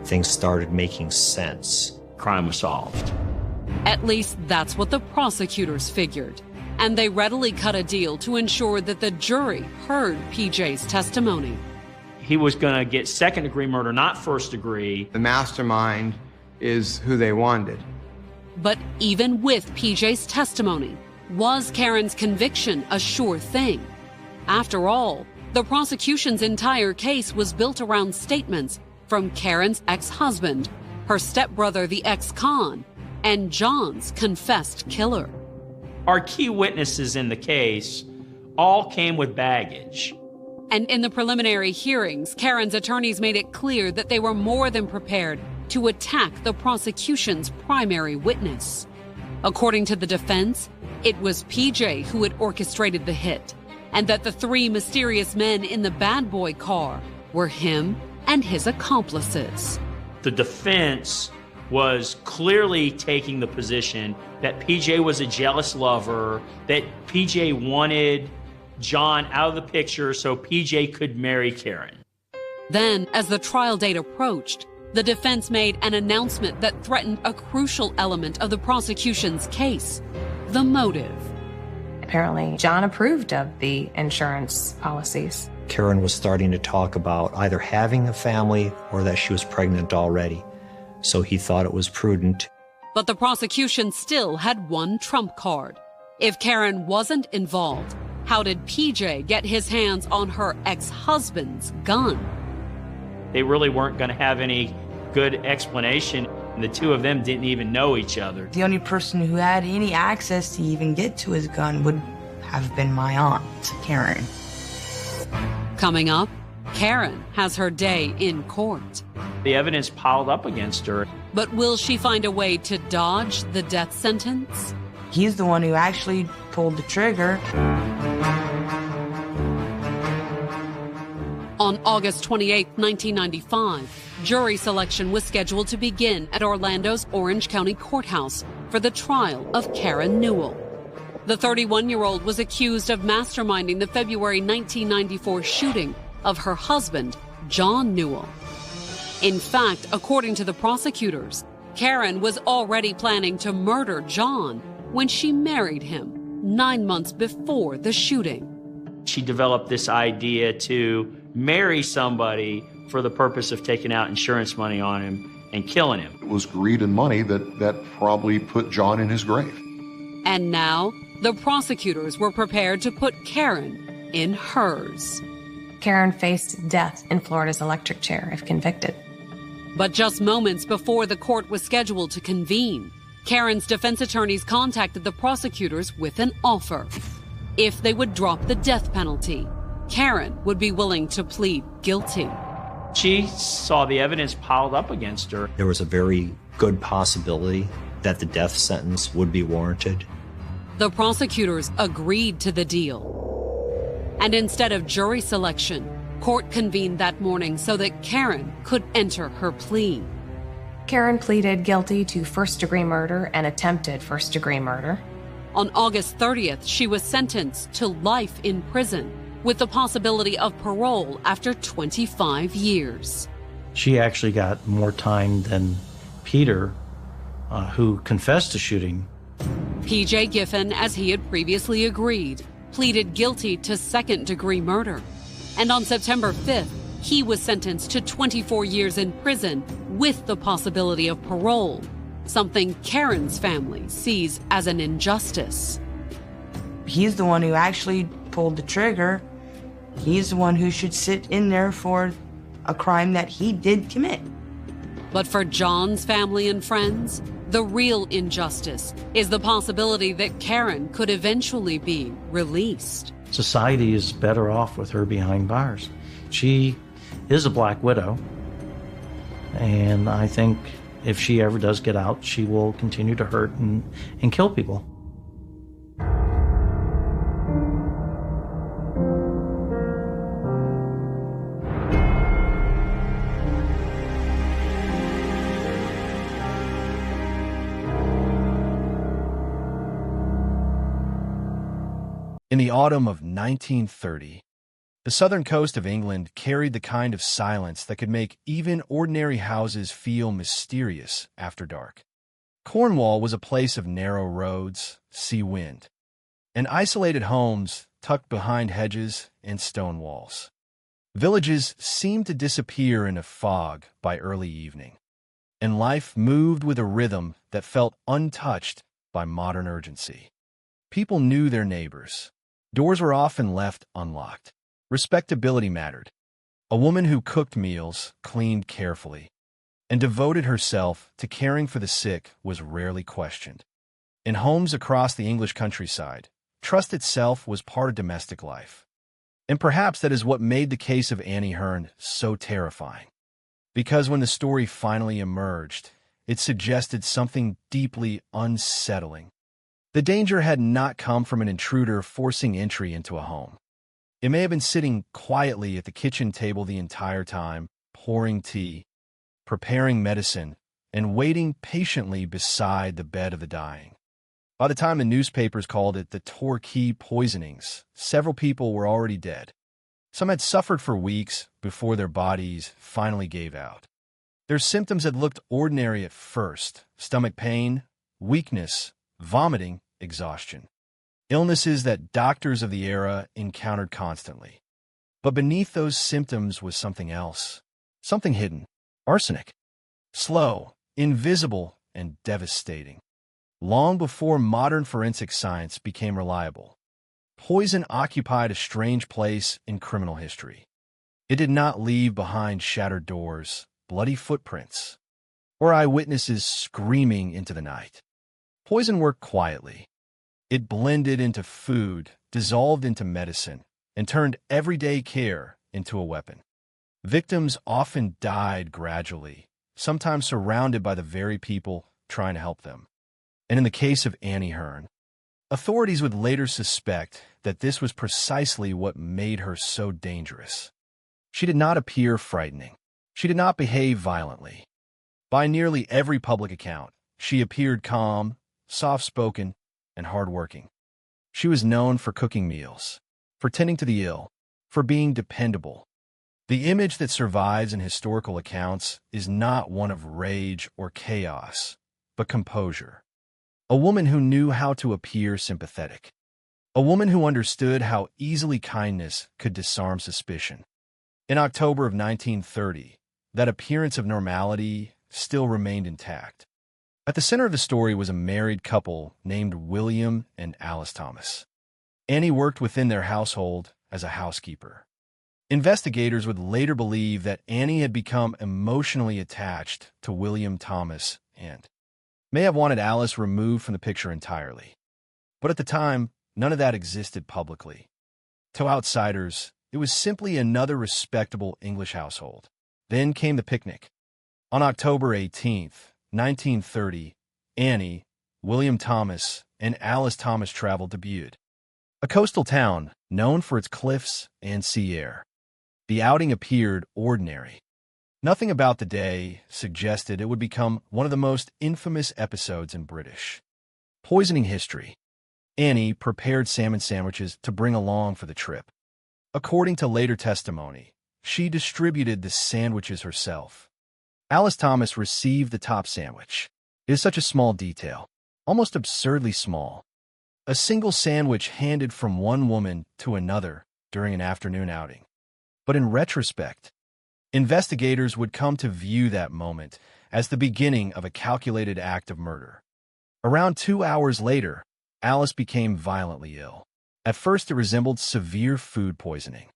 Things started making sense. Crime was solved. At least that's what the prosecutors figured. And they readily cut a deal to ensure that the jury heard PJ's testimony. He was going to get second-degree murder, not first-degree. The mastermind is who they wanted. But even with PJ's testimony, was Karen's conviction a sure thing? After all, the prosecution's entire case was built around statements from Karen's ex-husband, her stepbrother, the ex-con, and John's confessed killer. Our key witnesses in the case all came with baggage. And in the preliminary hearings, Karen's attorneys made it clear that they were more than prepared to attack the prosecution's primary witness. According to the defense, it was PJ who had orchestrated the hit, and that the 3 mysterious men in the bad boy car were him and his accomplices. The defense was clearly taking the position that PJ was a jealous lover, that PJ wanted John out of the picture so PJ could marry Karen. Then, as the trial date approached, the defense made an announcement that threatened a crucial element of the prosecution's case: the motive. Apparently, John approved of the insurance policies. Karen was starting to talk about either having a family or that she was pregnant already, so he thought it was prudent. But the prosecution still had one trump card. If Karen wasn't involved, how did PJ get his hands on her ex-husband's gun? They really weren't going to have any good explanation. The two of them didn't even know each other. The only person who had any access to even get to his gun would have been my aunt, Karen. Coming up, Karen has her day in court. The evidence piled up against her. But will she find a way to dodge the death sentence? He's the one who actually pulled the trigger. On August 28, 1995, jury selection was scheduled to begin at Orlando's Orange County Courthouse for the trial of Karen Newell. The 31-year-old was accused of masterminding the February 1994 shooting of her husband, John Newell. In fact, according to the prosecutors, Karen was already planning to murder John when she married him 9 months before the shooting. She developed this idea to marry somebody for the purpose of taking out insurance money on him and killing him. It was greed and money that probably put John in his grave. And now, the prosecutors were prepared to put Karen in hers. Karen faced death in Florida's electric chair if convicted. But just moments before the court was scheduled to convene, Karen's defense attorneys contacted the prosecutors with an offer. If they would drop the death penalty, Karen would be willing to plead guilty. She saw the evidence piled up against her. There was a very good possibility that the death sentence would be warranted. The prosecutors agreed to the deal. And instead of jury selection, court convened that morning so that Karen could enter her plea. Karen pleaded guilty to first-degree murder and attempted first-degree murder. On August 30th, she was sentenced to life in prison with the possibility of parole after 25 years. She actually got more time than Peter, who confessed to shooting. P.J. Giffen, as he had previously agreed, pleaded guilty to second-degree murder. And on September 5th, he was sentenced to 24 years in prison with the possibility of parole, something Karen's family sees as an injustice. He's the one who actually pulled the trigger. He's the one who should sit in there for a crime that he did commit. But for John's family and friends, the real injustice is the possibility that Karen could eventually be released. Society is better off with her behind bars. She is a black widow, and I think if she ever does get out, she will continue to hurt and kill people. In the autumn of 1930, the southern coast of England carried the kind of silence that could make even ordinary houses feel mysterious after dark. Cornwall was a place of narrow roads, sea wind, and isolated homes tucked behind hedges and stone walls. Villages seemed to disappear in a fog by early evening, and life moved with a rhythm that felt untouched by modern urgency. People knew their neighbors. Doors were often left unlocked. Respectability mattered. A woman who cooked meals, cleaned carefully, and devoted herself to caring for the sick was rarely questioned. In homes across the English countryside, trust itself was part of domestic life. And perhaps that is what made the case of Annie Hearn so terrifying. Because when the story finally emerged, it suggested something deeply unsettling. The danger had not come from an intruder forcing entry into a home. It may have been sitting quietly at the kitchen table the entire time, pouring tea, preparing medicine, and waiting patiently beside the bed of the dying. By the time the newspapers called it the Torquay poisonings, several people were already dead. Some had suffered for weeks before their bodies finally gave out. Their symptoms had looked ordinary at first: stomach pain, weakness, vomiting, exhaustion. Illnesses that doctors of the era encountered constantly. But beneath those symptoms was something else, something hidden: arsenic. Slow, invisible, and devastating. Long before modern forensic science became reliable, poison occupied a strange place in criminal history. It did not leave behind shattered doors, bloody footprints, or eyewitnesses screaming into the night. Poison worked quietly. It blended into food, dissolved into medicine, and turned everyday care into a weapon. Victims often died gradually, sometimes surrounded by the very people trying to help them. And in the case of Annie Hearn, authorities would later suspect that this was precisely what made her so dangerous. She did not appear frightening. She did not behave violently. By nearly every public account, she appeared calm, soft-spoken, and hard-working. She was known for cooking meals, for tending to the ill, for being dependable. The image that survives in historical accounts is not one of rage or chaos, but composure. A woman who knew how to appear sympathetic. A woman who understood how easily kindness could disarm suspicion. In October of 1930, that appearance of normality still remained intact. At the center of the story was a married couple named William and Alice Thomas. Annie worked within their household as a housekeeper. Investigators would later believe that Annie had become emotionally attached to William Thomas and may have wanted Alice removed from the picture entirely. But at the time, none of that existed publicly. To outsiders, it was simply another respectable English household. Then came the picnic. On October 18th, 1930, Annie, William Thomas, and Alice Thomas traveled to Bude, a coastal town known for its cliffs and sea air. The outing appeared ordinary. Nothing about the day suggested it would become one of the most infamous episodes in British poisoning history. Annie prepared salmon sandwiches to bring along for the trip. According to later testimony, she distributed the sandwiches herself. Alice Thomas received the top sandwich. It is such a small detail, almost absurdly small. A single sandwich handed from one woman to another during an afternoon outing. But in retrospect, investigators would come to view that moment as the beginning of a calculated act of murder. Around 2 hours later, Alice became violently ill. At first, it resembled severe food poisoning.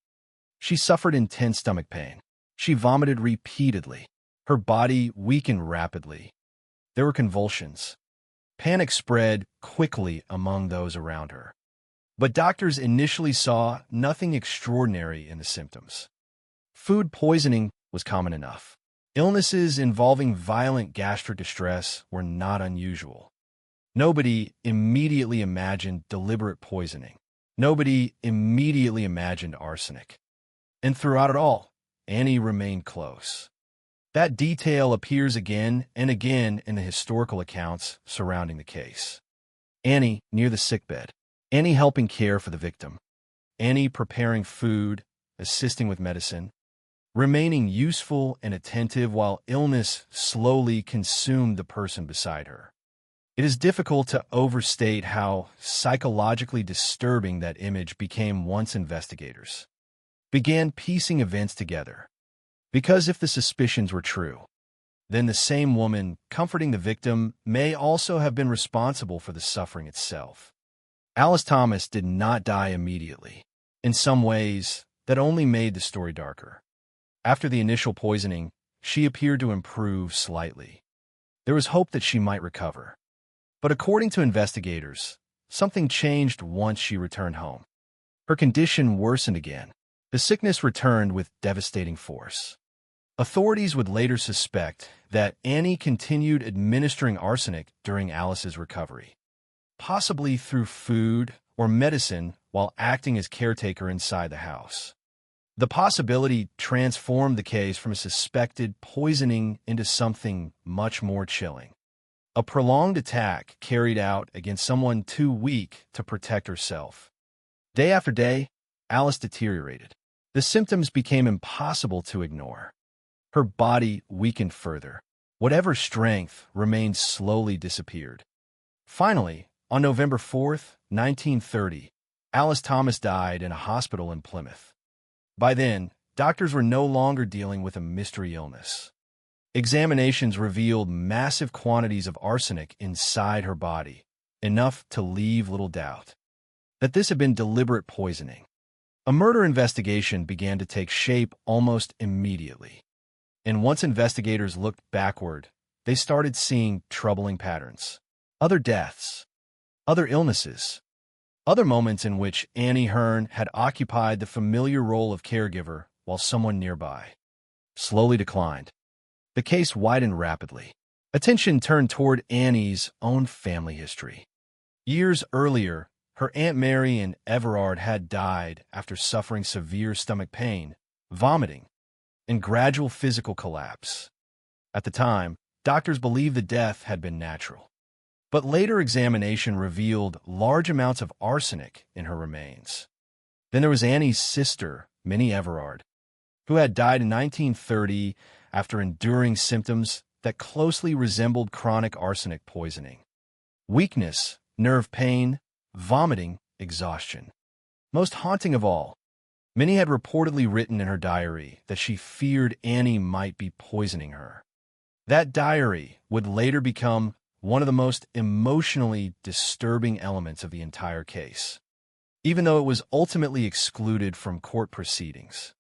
She suffered intense stomach pain. She vomited repeatedly. Her body weakened rapidly. There were convulsions. Panic spread quickly among those around her. But doctors initially saw nothing extraordinary in the symptoms. Food poisoning was common enough. Illnesses involving violent gastric distress were not unusual. Nobody immediately imagined deliberate poisoning. Nobody immediately imagined arsenic. And throughout it all, Annie remained close. That detail appears again and again in the historical accounts surrounding the case. Annie near the sickbed. Annie helping care for the victim. Annie preparing food, assisting with medicine, remaining useful and attentive while illness slowly consumed the person beside her. It is difficult to overstate how psychologically disturbing that image became once investigators began piecing events together. Because if the suspicions were true, then the same woman comforting the victim may also have been responsible for the suffering itself. Alice Thomas did not die immediately. In some ways, that only made the story darker. After the initial poisoning, she appeared to improve slightly. There was hope that she might recover. But according to investigators, something changed once she returned home. Her condition worsened again. The sickness returned with devastating force. Authorities would later suspect that Annie continued administering arsenic during Alice's recovery, possibly through food or medicine while acting as caretaker inside the house. The possibility transformed the case from a suspected poisoning into something much more chilling. A prolonged attack carried out against someone too weak to protect herself. Day after day, Alice deteriorated. The symptoms became impossible to ignore. Her body weakened further. Whatever strength remained slowly disappeared. Finally, on November 4th, 1930, Alice Thomas died in a hospital in Plymouth. By then, doctors were no longer dealing with a mystery illness. Examinations revealed massive quantities of arsenic inside her body, enough to leave little doubt that this had been deliberate poisoning. A murder investigation began to take shape almost immediately. And once investigators looked backward, they started seeing troubling patterns. Other deaths, other illnesses, other moments in which Annie Hearn had occupied the familiar role of caregiver while someone nearby slowly declined. The case widened rapidly. Attention turned toward Annie's own family history. Years earlier, her Aunt Mary and Everard had died after suffering severe stomach pain, vomiting, and gradual physical collapse. At the time, doctors believed the death had been natural. But later examination revealed large amounts of arsenic in her remains. Then there was Annie's sister, Minnie Everard. who had died in 1930 after enduring symptoms that closely resembled chronic arsenic poisoning. Weakness, nerve pain, vomiting, exhaustion. Most haunting of all, Minnie had reportedly written in her diary that she feared Annie might be poisoning her. That diary would later become one of the most emotionally disturbing elements of the entire case, even though it was ultimately excluded from court proceedings.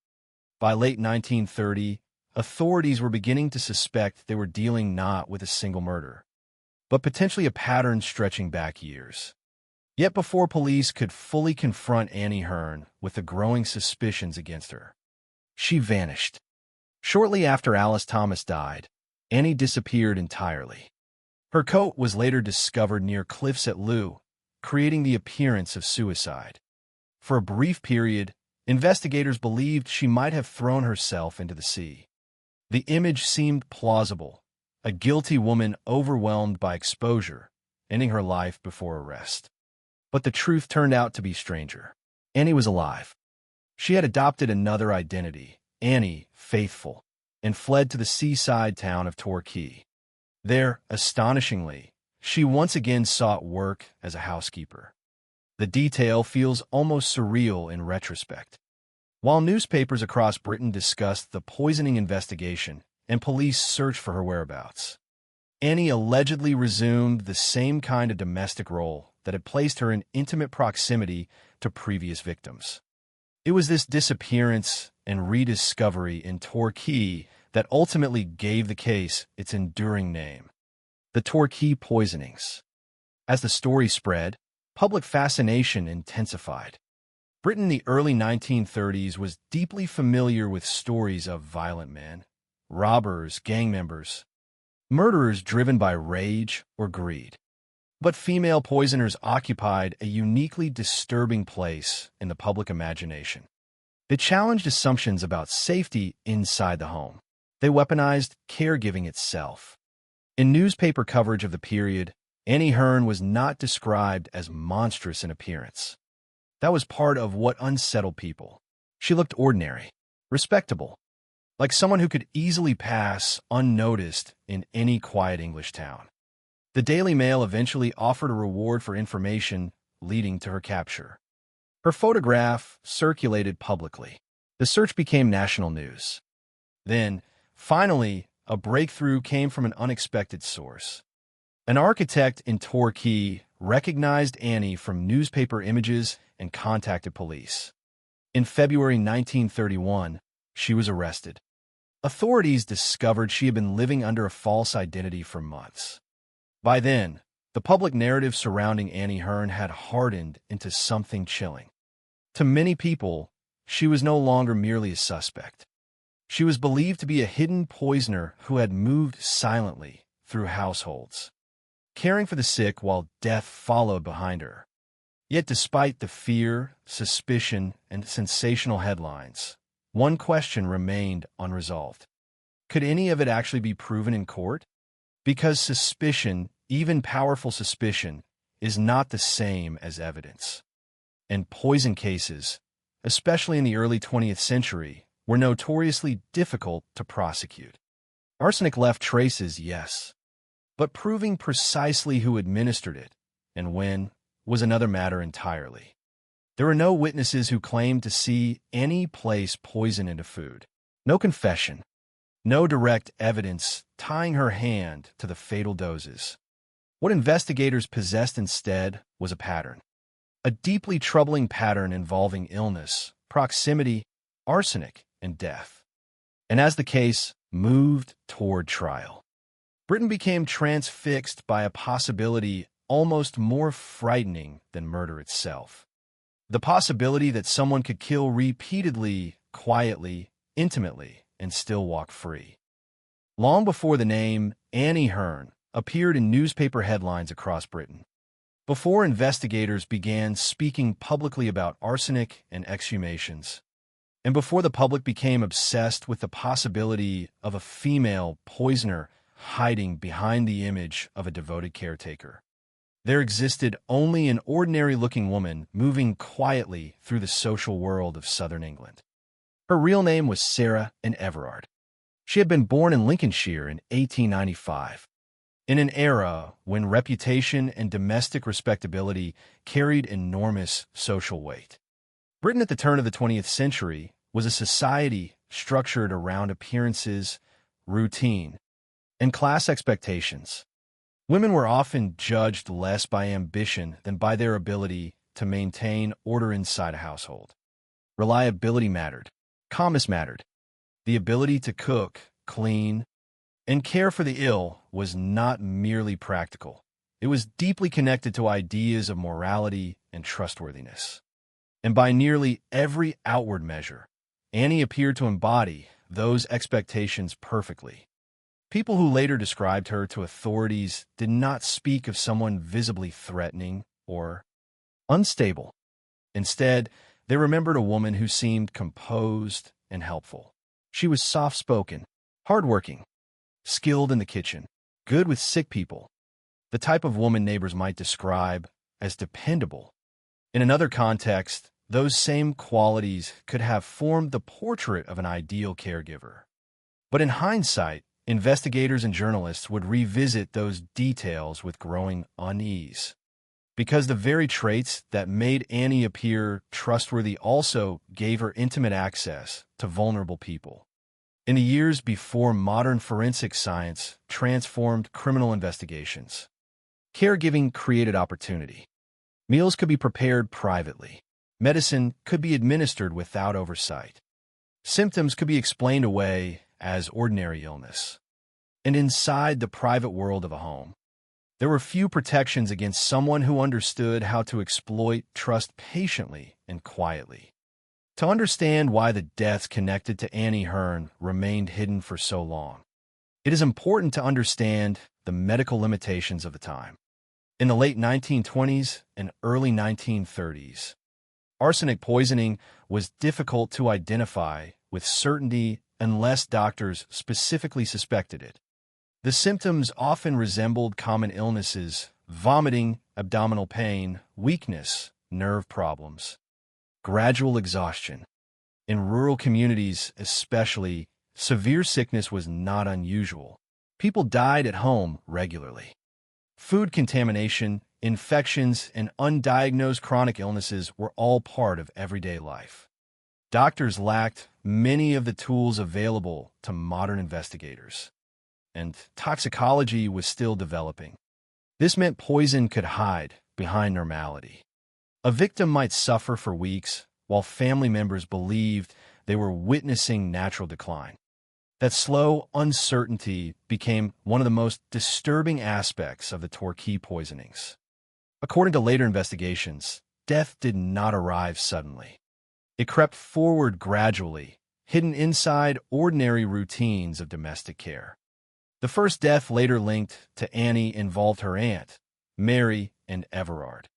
By late 1930, authorities were beginning to suspect they were dealing not with a single murder, but potentially a pattern stretching back years. Yet before police could fully confront Annie Hearn with the growing suspicions against her, she vanished. Shortly after Alice Thomas died, Annie disappeared entirely. Her coat was later discovered near cliffs at Lew, creating the appearance of suicide. For a brief period, investigators believed she might have thrown herself into the sea. The image seemed plausible, a guilty woman overwhelmed by exposure, ending her life before arrest. But the truth turned out to be stranger. Annie was alive. She had adopted another identity, Annie Faithful, and fled to the seaside town of Torquay. There, astonishingly, she once again sought work as a housekeeper. The detail feels almost surreal in retrospect. While newspapers across Britain discussed the poisoning investigation and police searched for her whereabouts, Annie allegedly resumed the same kind of domestic role that had placed her in intimate proximity to previous victims. It was this disappearance and rediscovery in Torquay that ultimately gave the case its enduring name, the Torquay poisonings. As the story spread, public fascination intensified. Britain in the early 1930s was deeply familiar with stories of violent men, robbers, gang members, murderers driven by rage or greed. But female poisoners occupied a uniquely disturbing place in the public imagination. They challenged assumptions about safety inside the home. They weaponized caregiving itself. In newspaper coverage of the period, Annie Hearn was not described as monstrous in appearance. That was part of what unsettled people. She looked ordinary, respectable, like someone who could easily pass unnoticed in any quiet English town. The Daily Mail eventually offered a reward for information leading to her capture. Her photograph circulated publicly. The search became national news. Then, finally, a breakthrough came from an unexpected source. An architect in Torquay recognized Annie from newspaper images and contacted police. In February 1931, she was arrested. Authorities discovered she had been living under a false identity for months. By then, the public narrative surrounding Annie Hearn had hardened into something chilling. To many people, she was no longer merely a suspect. She was believed to be a hidden poisoner who had moved silently through households, caring for the sick while death followed behind her. Yet despite the fear, suspicion, and sensational headlines, one question remained unresolved. Could any of it actually be proven in court? Because suspicion, even powerful suspicion, is not the same as evidence. And poison cases, especially in the early 20th century, were notoriously difficult to prosecute. Arsenic left traces, yes, but proving precisely who administered it and when was another matter entirely. There were no witnesses who claimed to see Annie place poison into food. No confession. No direct evidence tying her hand to the fatal doses. What investigators possessed instead was a pattern. A deeply troubling pattern involving illness, proximity, arsenic, and death. And as the case moved toward trial, Britain became transfixed by a possibility almost more frightening than murder itself. The possibility that someone could kill repeatedly, quietly, intimately, and still walk free. Long before the name Annie Hearn appeared in newspaper headlines across Britain, before investigators began speaking publicly about arsenic and exhumations, and before the public became obsessed with the possibility of a female poisoner hiding behind the image of a devoted caretaker, there existed only an ordinary-looking woman moving quietly through the social world of southern England. Her real name was Sarah Ann Everard. She had been born in Lincolnshire in 1895, in an era when reputation and domestic respectability carried enormous social weight. Britain at the turn of the 20th century was a society structured around appearances, routine, and class expectations. Women were often judged less by ambition than by their ability to maintain order inside a household. Reliability mattered. Calmness mattered. The ability to cook, clean, and care for the ill was not merely practical. It was deeply connected to ideas of morality and trustworthiness. And by nearly every outward measure, Annie appeared to embody those expectations perfectly. People who later described her to authorities did not speak of someone visibly threatening or unstable. Instead, they remembered a woman who seemed composed and helpful. She was soft-spoken, hardworking, skilled in the kitchen, good with sick people, the type of woman neighbors might describe as dependable. In another context, those same qualities could have formed the portrait of an ideal caregiver. But in hindsight, investigators and journalists would revisit those details with growing unease, because the very traits that made Annie appear trustworthy also gave her intimate access to vulnerable people. In the years before modern forensic science transformed criminal investigations, caregiving created opportunity. Meals could be prepared privately. Medicine could be administered without oversight. Symptoms could be explained away as ordinary illness. And inside the private world of a home, there were few protections against someone who understood how to exploit trust patiently and quietly. To understand why the deaths connected to Annie Hearn remained hidden for so long, it is important to understand the medical limitations of the time. In the late 1920s and early 1930s, arsenic poisoning was difficult to identify with certainty unless doctors specifically suspected it. The symptoms often resembled common illnesses: vomiting, abdominal pain, weakness, nerve problems, gradual exhaustion. In rural communities especially, severe sickness was not unusual. People died at home regularly. Food contamination, infections, and undiagnosed chronic illnesses were all part of everyday life. Doctors lacked many of the tools available to modern investigators, and toxicology was still developing. This meant poison could hide behind normality. A victim might suffer for weeks, while family members believed they were witnessing natural decline. That slow uncertainty became one of the most disturbing aspects of the Torquay poisonings. According to later investigations, death did not arrive suddenly. It crept forward gradually, hidden inside ordinary routines of domestic care. The first death later linked to Annie involved her aunt, Mary Ann Everard.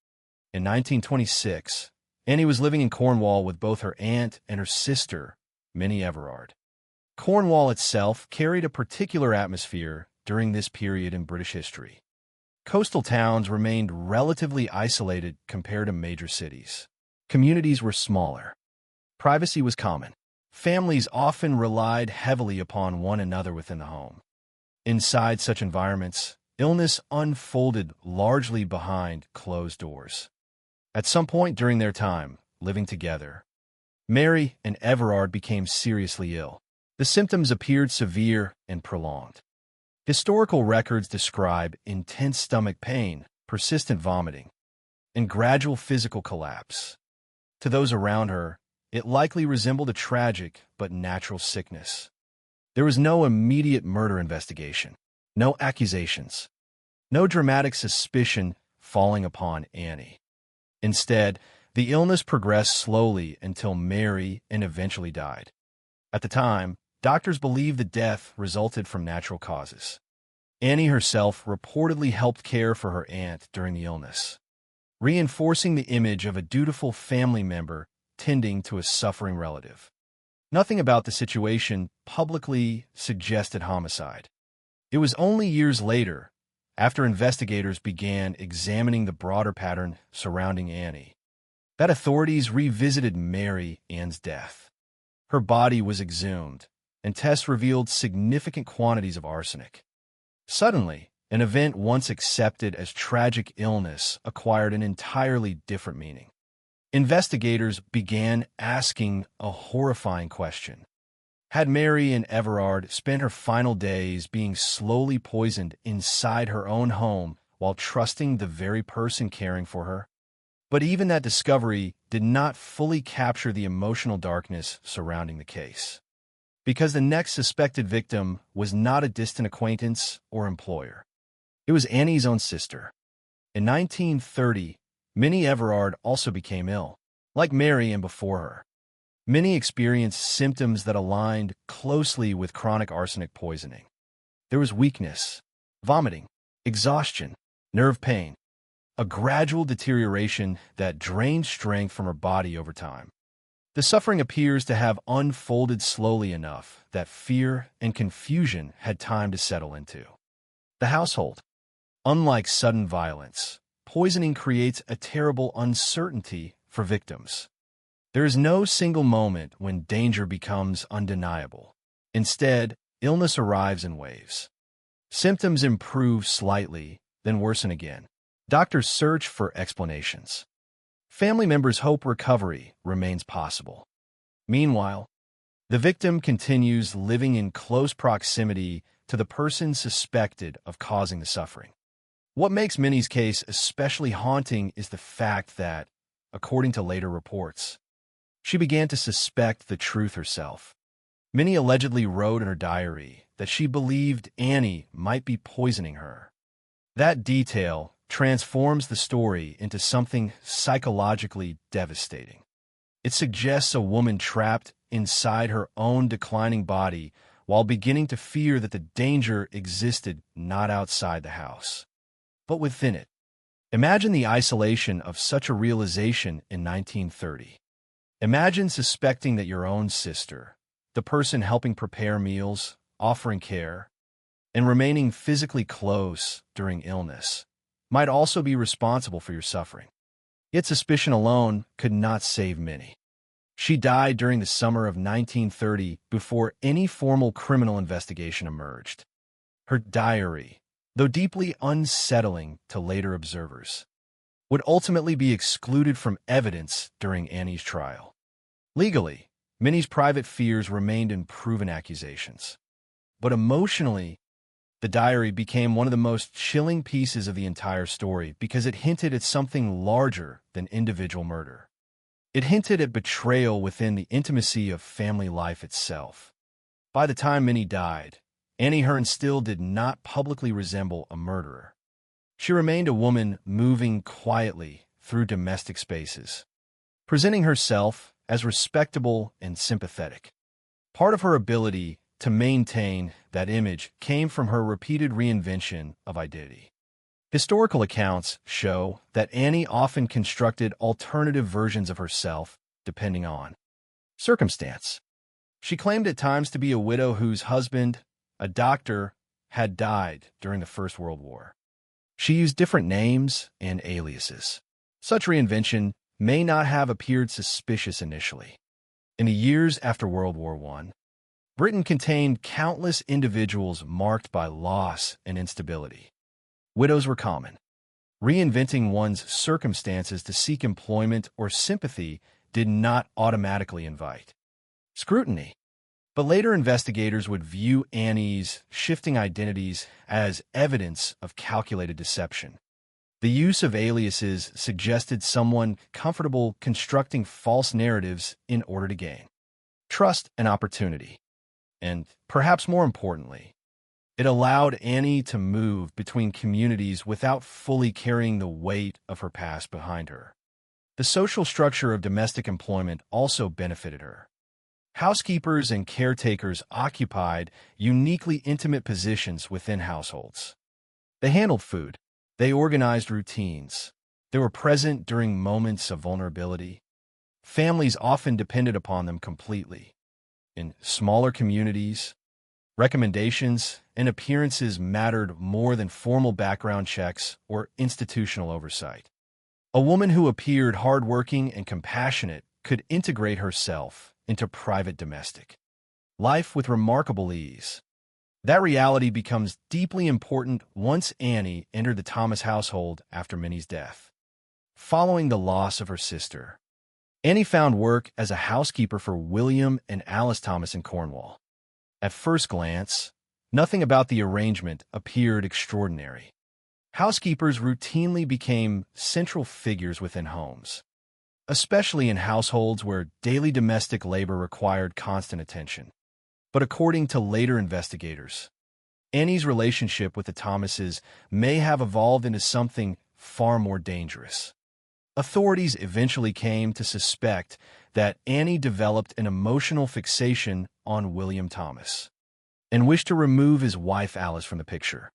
In 1926, Annie was living in Cornwall with both her aunt and her sister, Minnie Everard. Cornwall itself carried a particular atmosphere during this period in British history. Coastal towns remained relatively isolated compared to major cities. Communities were smaller. Privacy was common. Families often relied heavily upon one another within the home. Inside such environments, illness unfolded largely behind closed doors. At some point during their time living together, Mary and Everard became seriously ill. The symptoms appeared severe and prolonged. Historical records describe intense stomach pain, persistent vomiting, and gradual physical collapse. To those around her, it likely resembled a tragic but natural sickness. There was no immediate murder investigation, no accusations, no dramatic suspicion falling upon Annie. Instead, the illness progressed slowly until Mary and eventually died. At the time, doctors believed the death resulted from natural causes. Annie herself reportedly helped care for her aunt during the illness, reinforcing the image of a dutiful family member tending to a suffering relative. Nothing about the situation publicly suggested homicide. It was only years later, after investigators began examining the broader pattern surrounding Annie, that authorities revisited Mary Ann's death. Her body was exhumed, and tests revealed significant quantities of arsenic. Suddenly, an event once accepted as tragic illness acquired an entirely different meaning. Investigators began asking a horrifying question. Had Marion Everard spent her final days being slowly poisoned inside her own home while trusting the very person caring for her? But even that discovery did not fully capture the emotional darkness surrounding the case. Because the next suspected victim was not a distant acquaintance or employer. It was Annie's own sister. In 1930, Minnie Everard also became ill, like Marion before her. Minnie experienced symptoms that aligned closely with chronic arsenic poisoning. There was weakness, vomiting, exhaustion, nerve pain, a gradual deterioration that drained strength from her body over time. The suffering appears to have unfolded slowly enough that fear and confusion had time to settle into the household. Unlike sudden violence, poisoning creates a terrible uncertainty for victims. There is no single moment when danger becomes undeniable. Instead, illness arrives in waves. Symptoms improve slightly, then worsen again. Doctors search for explanations. Family members hope recovery remains possible. Meanwhile, the victim continues living in close proximity to the person suspected of causing the suffering. What makes Minnie's case especially haunting is the fact that, according to later reports, she began to suspect the truth herself. Minnie allegedly wrote in her diary that she believed Annie might be poisoning her. That detail transforms the story into something psychologically devastating. It suggests a woman trapped inside her own declining body while beginning to fear that the danger existed not outside the house, but within it. Imagine the isolation of such a realization in 1930. Imagine suspecting that your own sister, the person helping prepare meals, offering care, and remaining physically close during illness, might also be responsible for your suffering. Yet suspicion alone could not save Minnie. She died during the summer of 1930 before any formal criminal investigation emerged. Her diary, though deeply unsettling to later observers, would ultimately be excluded from evidence during Annie's trial. Legally, Minnie's private fears remained unproven accusations. But emotionally, the diary became one of the most chilling pieces of the entire story because it hinted at something larger than individual murder. It hinted at betrayal within the intimacy of family life itself. By the time Minnie died, Annie Hearn still did not publicly resemble a murderer. She remained a woman moving quietly through domestic spaces, presenting herself as respectable and sympathetic. Part of her ability to maintain that image came from her repeated reinvention of identity. Historical accounts show that Annie often constructed alternative versions of herself depending on circumstance. She claimed at times to be a widow whose husband, a doctor, had died during the First World War. She used different names and aliases. Such reinvention may not have appeared suspicious initially. In the years after World War I, Britain contained countless individuals marked by loss and instability. Widows were common. Reinventing one's circumstances to seek employment or sympathy did not automatically invite scrutiny. But later investigators would view Annie's shifting identities as evidence of calculated deception. The use of aliases suggested someone comfortable constructing false narratives in order to gain trust and opportunity. And, perhaps more importantly, it allowed Annie to move between communities without fully carrying the weight of her past behind her. The social structure of domestic employment also benefited her. Housekeepers and caretakers occupied uniquely intimate positions within households. They handled food. They organized routines. They were present during moments of vulnerability. Families often depended upon them completely. In smaller communities, recommendations and appearances mattered more than formal background checks or institutional oversight. A woman who appeared hardworking and compassionate could integrate herself into private domestic life with remarkable ease. That reality becomes deeply important once Annie entered the Thomas household after Minnie's death. Following the loss of her sister, Annie found work as a housekeeper for William and Alice Thomas in Cornwall. At first glance, nothing about the arrangement appeared extraordinary. Housekeepers routinely became central figures within homes, especially in households where daily domestic labor required constant attention. But according to later investigators, Annie's relationship with the Thomases may have evolved into something far more dangerous. Authorities eventually came to suspect that Annie developed an emotional fixation on William Thomas and wished to remove his wife Alice from the picture.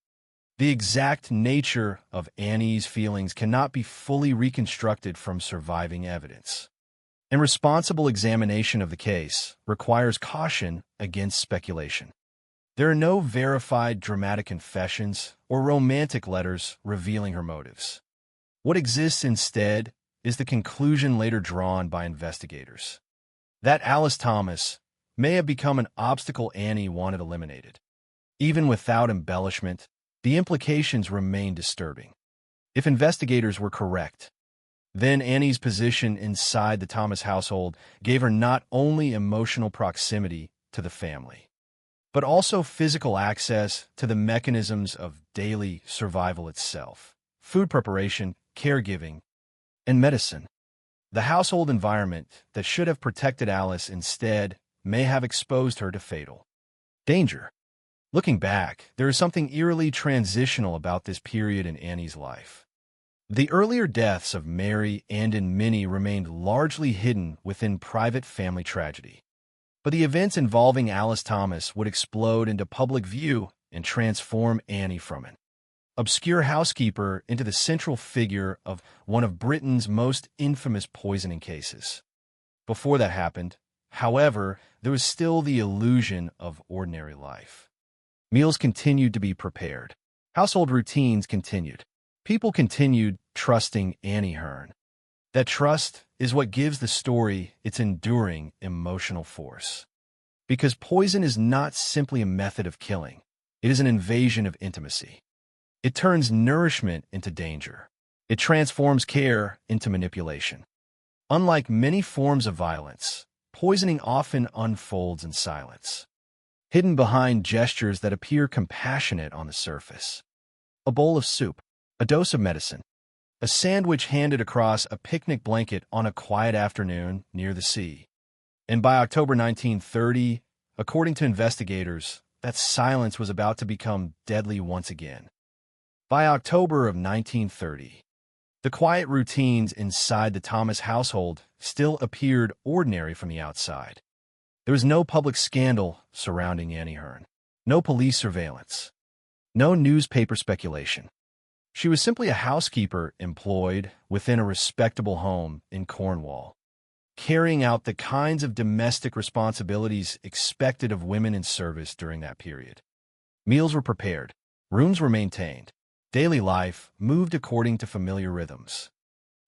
The exact nature of Annie's feelings cannot be fully reconstructed from surviving evidence, and responsible examination of the case requires caution against speculation. There are no verified dramatic confessions or romantic letters revealing her motives. What exists instead is the conclusion later drawn by investigators that Alice Thomas may have become an obstacle Annie wanted eliminated. Even without embellishment, the implications remain disturbing. If investigators were correct, then Annie's position inside the Thomas household gave her not only emotional proximity to the family, but also physical access to the mechanisms of daily survival itself: food preparation, caregiving, and medicine. The household environment that should have protected Alice instead may have exposed her to fatal danger. Looking back, there is something eerily transitional about this period in Annie's life. The earlier deaths of Mary and Minnie remained largely hidden within private family tragedy. But the events involving Alice Thomas would explode into public view and transform Annie from an obscure housekeeper into the central figure of one of Britain's most infamous poisoning cases. Before that happened, however, there was still the illusion of ordinary life. Meals continued to be prepared. Household routines continued. People continued trusting Annie Hearn. That trust is what gives the story its enduring emotional force. Because poison is not simply a method of killing, it is an invasion of intimacy. It turns nourishment into danger. It transforms care into manipulation. Unlike many forms of violence, poisoning often unfolds in silence, hidden behind gestures that appear compassionate on the surface. A bowl of soup, a dose of medicine, a sandwich handed across a picnic blanket on a quiet afternoon near the sea. And by October 1930, according to investigators, that silence was about to become deadly once again. By October of 1930, the quiet routines inside the Thomas household still appeared ordinary from the outside. There was no public scandal surrounding Annie Hearn, no police surveillance, no newspaper speculation. She was simply a housekeeper employed within a respectable home in Cornwall, carrying out the kinds of domestic responsibilities expected of women in service during that period. Meals were prepared, rooms were maintained, daily life moved according to familiar rhythms.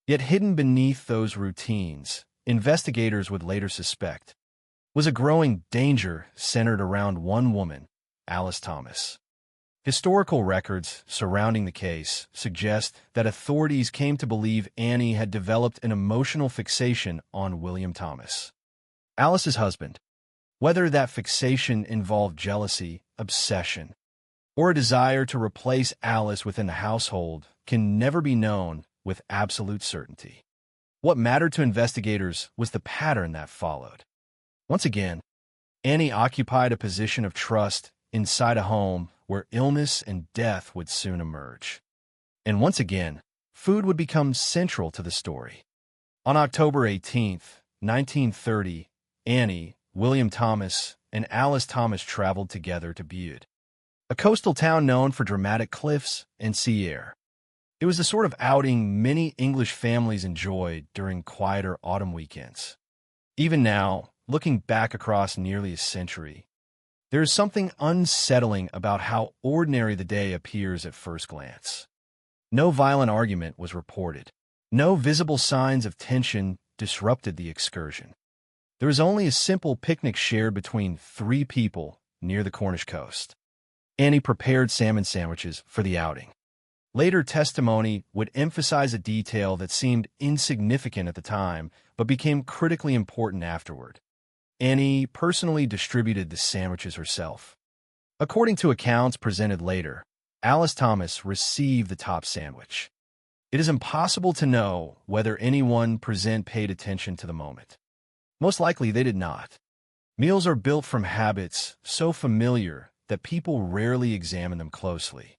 Yet hidden beneath those routines, investigators would later suspect, was a growing danger centered around one woman, Alice Thomas. Historical records surrounding the case suggest that authorities came to believe Annie had developed an emotional fixation on William Thomas, Alice's husband. Whether that fixation involved jealousy, obsession, or a desire to replace Alice within the household can never be known with absolute certainty. What mattered to investigators was the pattern that followed. Once again, Annie occupied a position of trust inside a home where illness and death would soon emerge. And once again, food would become central to the story. On October 18, 1930, Annie, William Thomas, and Alice Thomas traveled together to Bude, a coastal town known for dramatic cliffs and sea air. It was the sort of outing many English families enjoyed during quieter autumn weekends. Even now, looking back across nearly a century, there is something unsettling about how ordinary the day appears at first glance. No violent argument was reported. No visible signs of tension disrupted the excursion. There was only a simple picnic shared between 3 people near the Cornish coast. Annie prepared salmon sandwiches for the outing. Later testimony would emphasize a detail that seemed insignificant at the time, but became critically important afterward. Annie personally distributed the sandwiches herself. According to accounts presented later, Alice Thomas received the top sandwich. It is impossible to know whether anyone present paid attention to the moment. Most likely they did not. Meals are built from habits so familiar that people rarely examine them closely.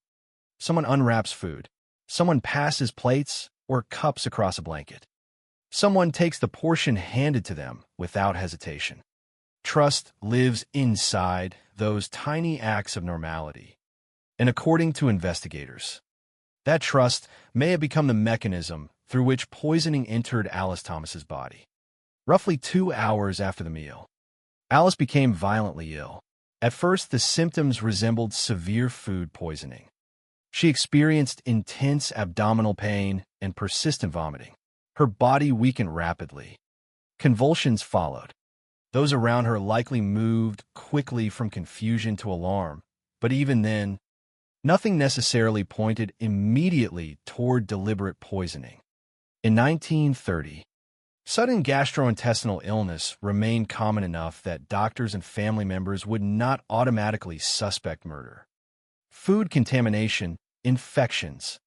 Someone unwraps food. Someone passes plates or cups across a blanket. Someone takes the portion handed to them without hesitation. Trust lives inside those tiny acts of normality. And according to investigators, that trust may have become the mechanism through which poisoning entered Alice Thomas's body. Roughly 2 hours after the meal, Alice became violently ill. At first, the symptoms resembled severe food poisoning. She experienced intense abdominal pain and persistent vomiting. Her body weakened rapidly. Convulsions followed. Those around her likely moved quickly from confusion to alarm, but even then, nothing necessarily pointed immediately toward deliberate poisoning. In 1930, sudden gastrointestinal illness remained common enough that doctors and family members would not automatically suspect murder. Food contamination, infections,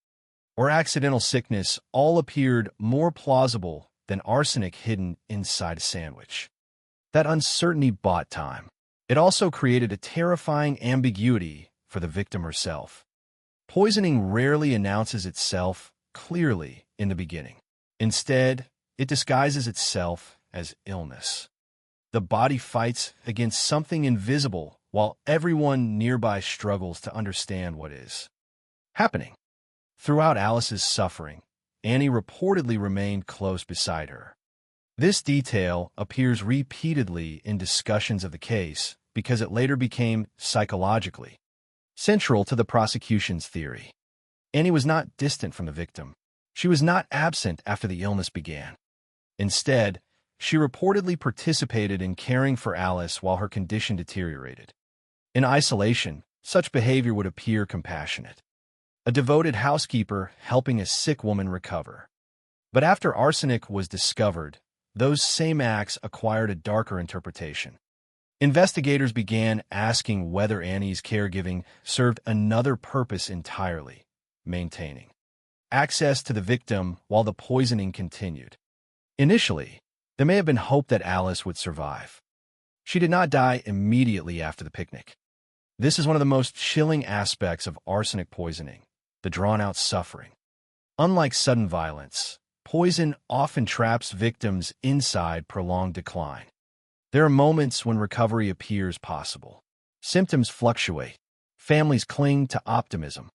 or accidental sickness all appeared more plausible than arsenic hidden inside a sandwich. That uncertainty bought time. It also created a terrifying ambiguity for the victim herself. Poisoning rarely announces itself clearly in the beginning. Instead, it disguises itself as illness. The body fights against something invisible while everyone nearby struggles to understand what is happening. Throughout Alice's suffering, Annie reportedly remained close beside her. This detail appears repeatedly in discussions of the case because it later became psychologically central to the prosecution's theory. Annie was not distant from the victim. She was not absent after the illness began. Instead, she reportedly participated in caring for Alice while her condition deteriorated. In isolation, such behavior would appear compassionate. A devoted housekeeper helping a sick woman recover. But after arsenic was discovered, those same acts acquired a darker interpretation. Investigators began asking whether Annie's caregiving served another purpose entirely, maintaining access to the victim while the poisoning continued. Initially, there may have been hope that Alice would survive. She did not die immediately after the picnic. This is one of the most chilling aspects of arsenic poisoning, the drawn-out suffering. Unlike sudden violence, poison often traps victims inside prolonged decline. There are moments when recovery appears possible. Symptoms fluctuate. Families cling to optimism.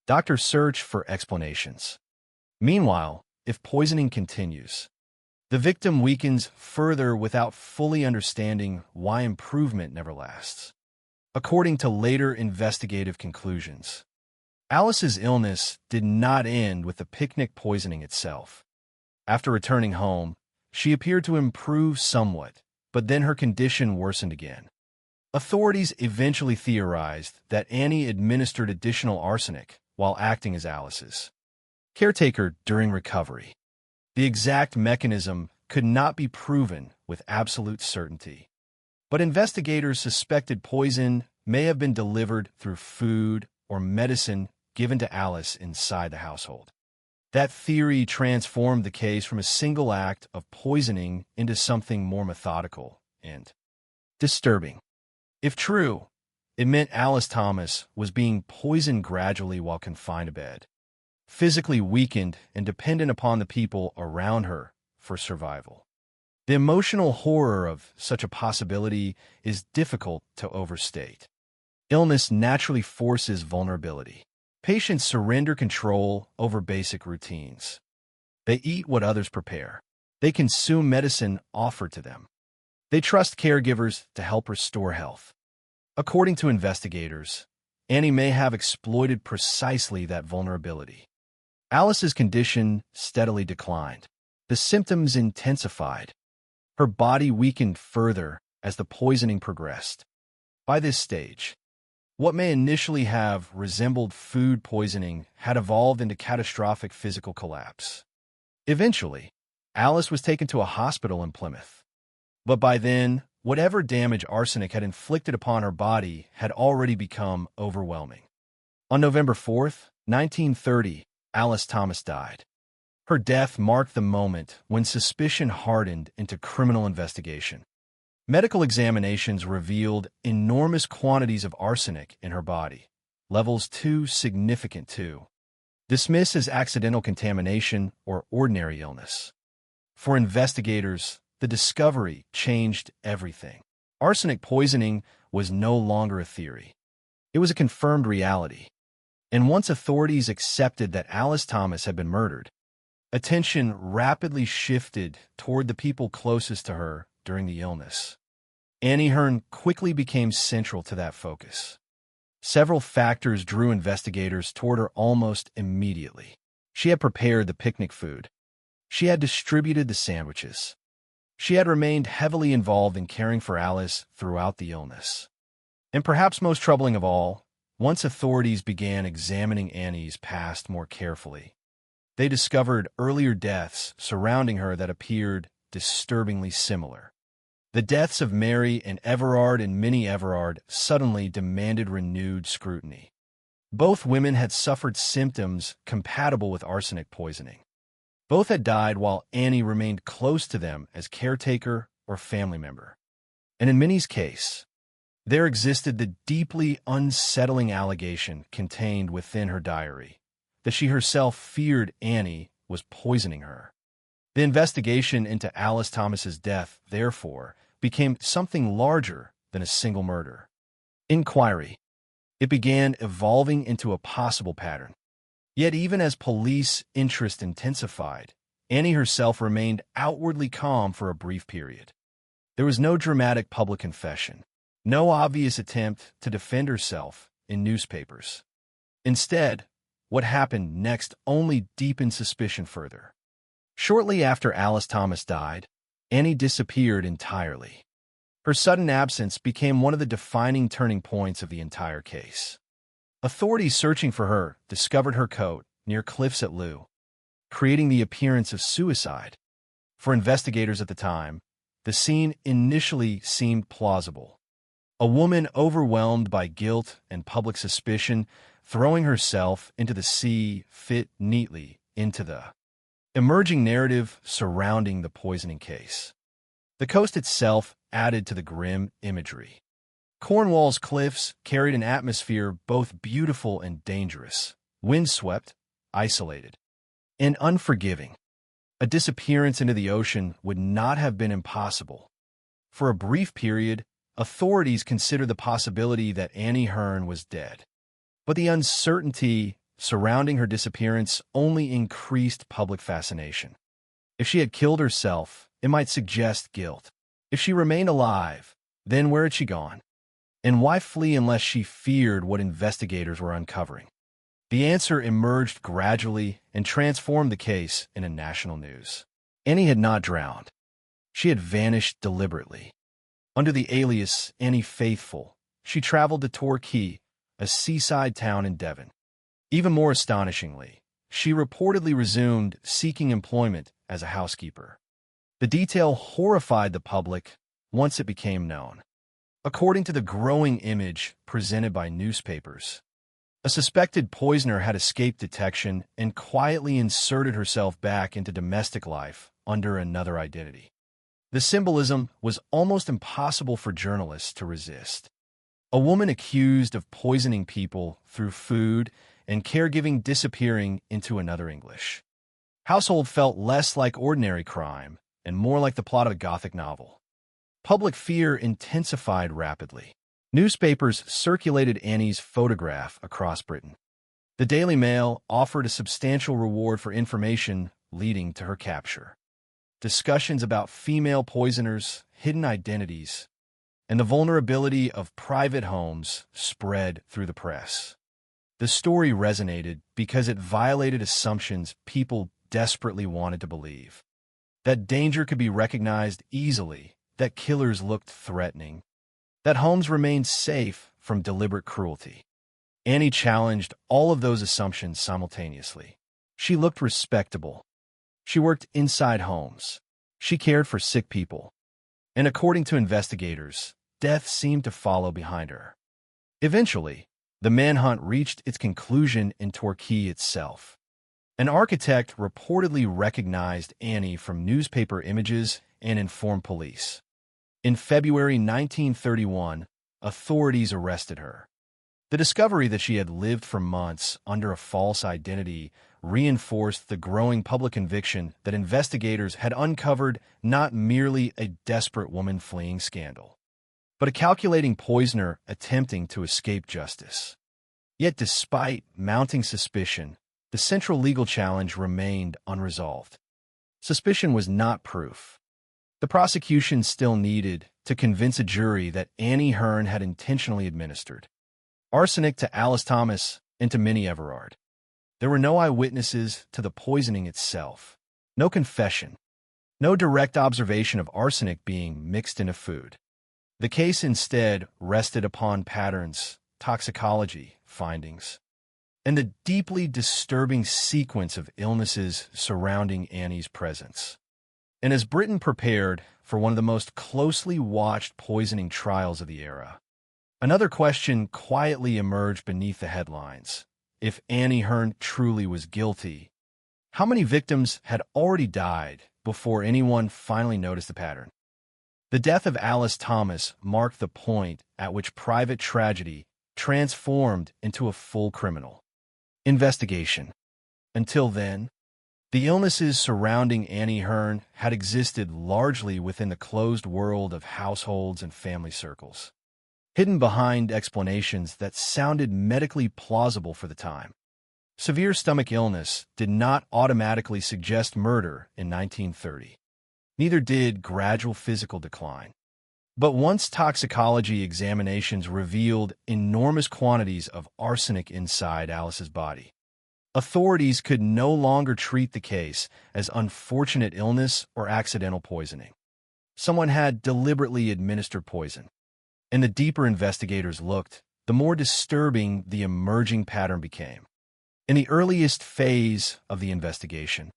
Doctors search for explanations. Meanwhile, if poisoning continues, the victim weakens further without fully understanding why improvement never lasts. According to later investigative conclusions, Alice's illness did not end with the picnic poisoning itself. After returning home, she appeared to improve somewhat, but then her condition worsened again. Authorities eventually theorized that Annie administered additional arsenic while acting as Alice's caretaker during recovery. The exact mechanism could not be proven with absolute certainty, but investigators suspected poison may have been delivered through food or medicine given to Alice inside the household. That theory transformed the case from a single act of poisoning into something more methodical and disturbing. If true, it meant Alice Thomas was being poisoned gradually while confined to bed, physically weakened and dependent upon the people around her for survival. The emotional horror of such a possibility is difficult to overstate. Illness naturally forces vulnerability. Patients surrender control over basic routines. They eat what others prepare. They consume medicine offered to them. They trust caregivers to help restore health. According to investigators, Annie may have exploited precisely that vulnerability. Alice's condition steadily declined. The symptoms intensified. Her body weakened further as the poisoning progressed. By this stage, what may initially have resembled food poisoning had evolved into catastrophic physical collapse. Eventually, Alice was taken to a hospital in Plymouth. But by then, whatever damage arsenic had inflicted upon her body had already become overwhelming. On November 4th, 1930, Alice Thomas died. Her death marked the moment when suspicion hardened into criminal investigation. Medical examinations revealed enormous quantities of arsenic in her body, levels too significant to dismiss as accidental contamination or ordinary illness. For investigators, the discovery changed everything. Arsenic poisoning was no longer a theory. It was a confirmed reality. And once authorities accepted that Alice Thomas had been murdered, attention rapidly shifted toward the people closest to her during the illness. Annie Hearn quickly became central to that focus. Several factors drew investigators toward her almost immediately. She had prepared the picnic food. She had distributed the sandwiches. She had remained heavily involved in caring for Alice throughout the illness. And perhaps most troubling of all, once authorities began examining Annie's past more carefully, they discovered earlier deaths surrounding her that appeared disturbingly similar. The deaths of Mary and Everard and Minnie Everard suddenly demanded renewed scrutiny. Both women had suffered symptoms compatible with arsenic poisoning. Both had died while Annie remained close to them as caretaker or family member. And in Minnie's case, there existed the deeply unsettling allegation contained within her diary that she herself feared Annie was poisoning her. The investigation into Alice Thomas's death, therefore, became something larger than a single murder. Inquiry. It began evolving into a possible pattern. Yet even as police interest intensified, Annie herself remained outwardly calm for a brief period. There was no dramatic public confession, no obvious attempt to defend herself in newspapers. Instead, what happened next only deepened suspicion further. Shortly after Alice Thomas died, Annie disappeared entirely. Her sudden absence became one of the defining turning points of the entire case. Authorities searching for her discovered her coat near cliffs at Looe, creating the appearance of suicide. For investigators at the time, the scene initially seemed plausible. A woman overwhelmed by guilt and public suspicion throwing herself into the sea fit neatly into the emerging narrative surrounding the poisoning case. The coast itself added to the grim imagery. Cornwall's cliffs carried an atmosphere both beautiful and dangerous, windswept, isolated, and unforgiving. A disappearance into the ocean would not have been impossible. For a brief period, authorities considered the possibility that Annie Hearn was dead. But the uncertainty surrounding her disappearance only increased public fascination. If she had killed herself, it might suggest guilt. If she remained alive, then where had she gone? And why flee unless she feared what investigators were uncovering? The answer emerged gradually and transformed the case into national news. Annie had not drowned. She had vanished deliberately. Under the alias Annie Faithful, she traveled to Torquay, a seaside town in Devon. Even more astonishingly, she reportedly resumed seeking employment as a housekeeper. The detail horrified the public once it became known. According to the growing image presented by newspapers, a suspected poisoner had escaped detection and quietly inserted herself back into domestic life under another identity. The symbolism was almost impossible for journalists to resist. A woman accused of poisoning people through food and caregiving disappearing into another English household felt less like ordinary crime and more like the plot of a Gothic novel. Public fear intensified rapidly. Newspapers circulated Annie's photograph across Britain. The Daily Mail offered a substantial reward for information leading to her capture. Discussions about female poisoners, hidden identities, and the vulnerability of private homes spread through the press. The story resonated because it violated assumptions people desperately wanted to believe. that danger could be recognized easily, that killers looked threatening, that homes remained safe from deliberate cruelty. Annie challenged all of those assumptions simultaneously. She looked respectable. She worked inside homes. She cared for sick people. And according to investigators, death seemed to follow behind her. Eventually, the manhunt reached its conclusion in Torquay itself. An architect reportedly recognized Annie from newspaper images and informed police. In February 1931, authorities arrested her. The discovery that she had lived for months under a false identity reinforced the growing public conviction that investigators had uncovered not merely a desperate woman fleeing scandal, but a calculating poisoner attempting to escape justice. Yet despite mounting suspicion, the central legal challenge remained unresolved. Suspicion was not proof. The prosecution still needed to convince a jury that Annie Hearn had intentionally administered arsenic to Alice Thomas and to Minnie Everard. There were no eyewitnesses to the poisoning itself, no confession, no direct observation of arsenic being mixed into food. The case instead rested upon patterns, toxicology findings, and the deeply disturbing sequence of illnesses surrounding Annie's presence. And as Britain prepared for one of the most closely watched poisoning trials of the era, another question quietly emerged beneath the headlines. If Annie Hearn truly was guilty, how many victims had already died before anyone finally noticed the pattern? The death of Alice Thomas marked the point at which private tragedy transformed into a full criminal investigation. Until then, the illnesses surrounding Annie Hearn had existed largely within the closed world of households and family circles, hidden behind explanations that sounded medically plausible for the time. Severe stomach illness did not automatically suggest murder in 1930. Neither did gradual physical decline. But once toxicology examinations revealed enormous quantities of arsenic inside Alice's body, authorities could no longer treat the case as unfortunate illness or accidental poisoning. Someone had deliberately administered poison. And the deeper investigators looked, the more disturbing the emerging pattern became. In the earliest phase of the investigation,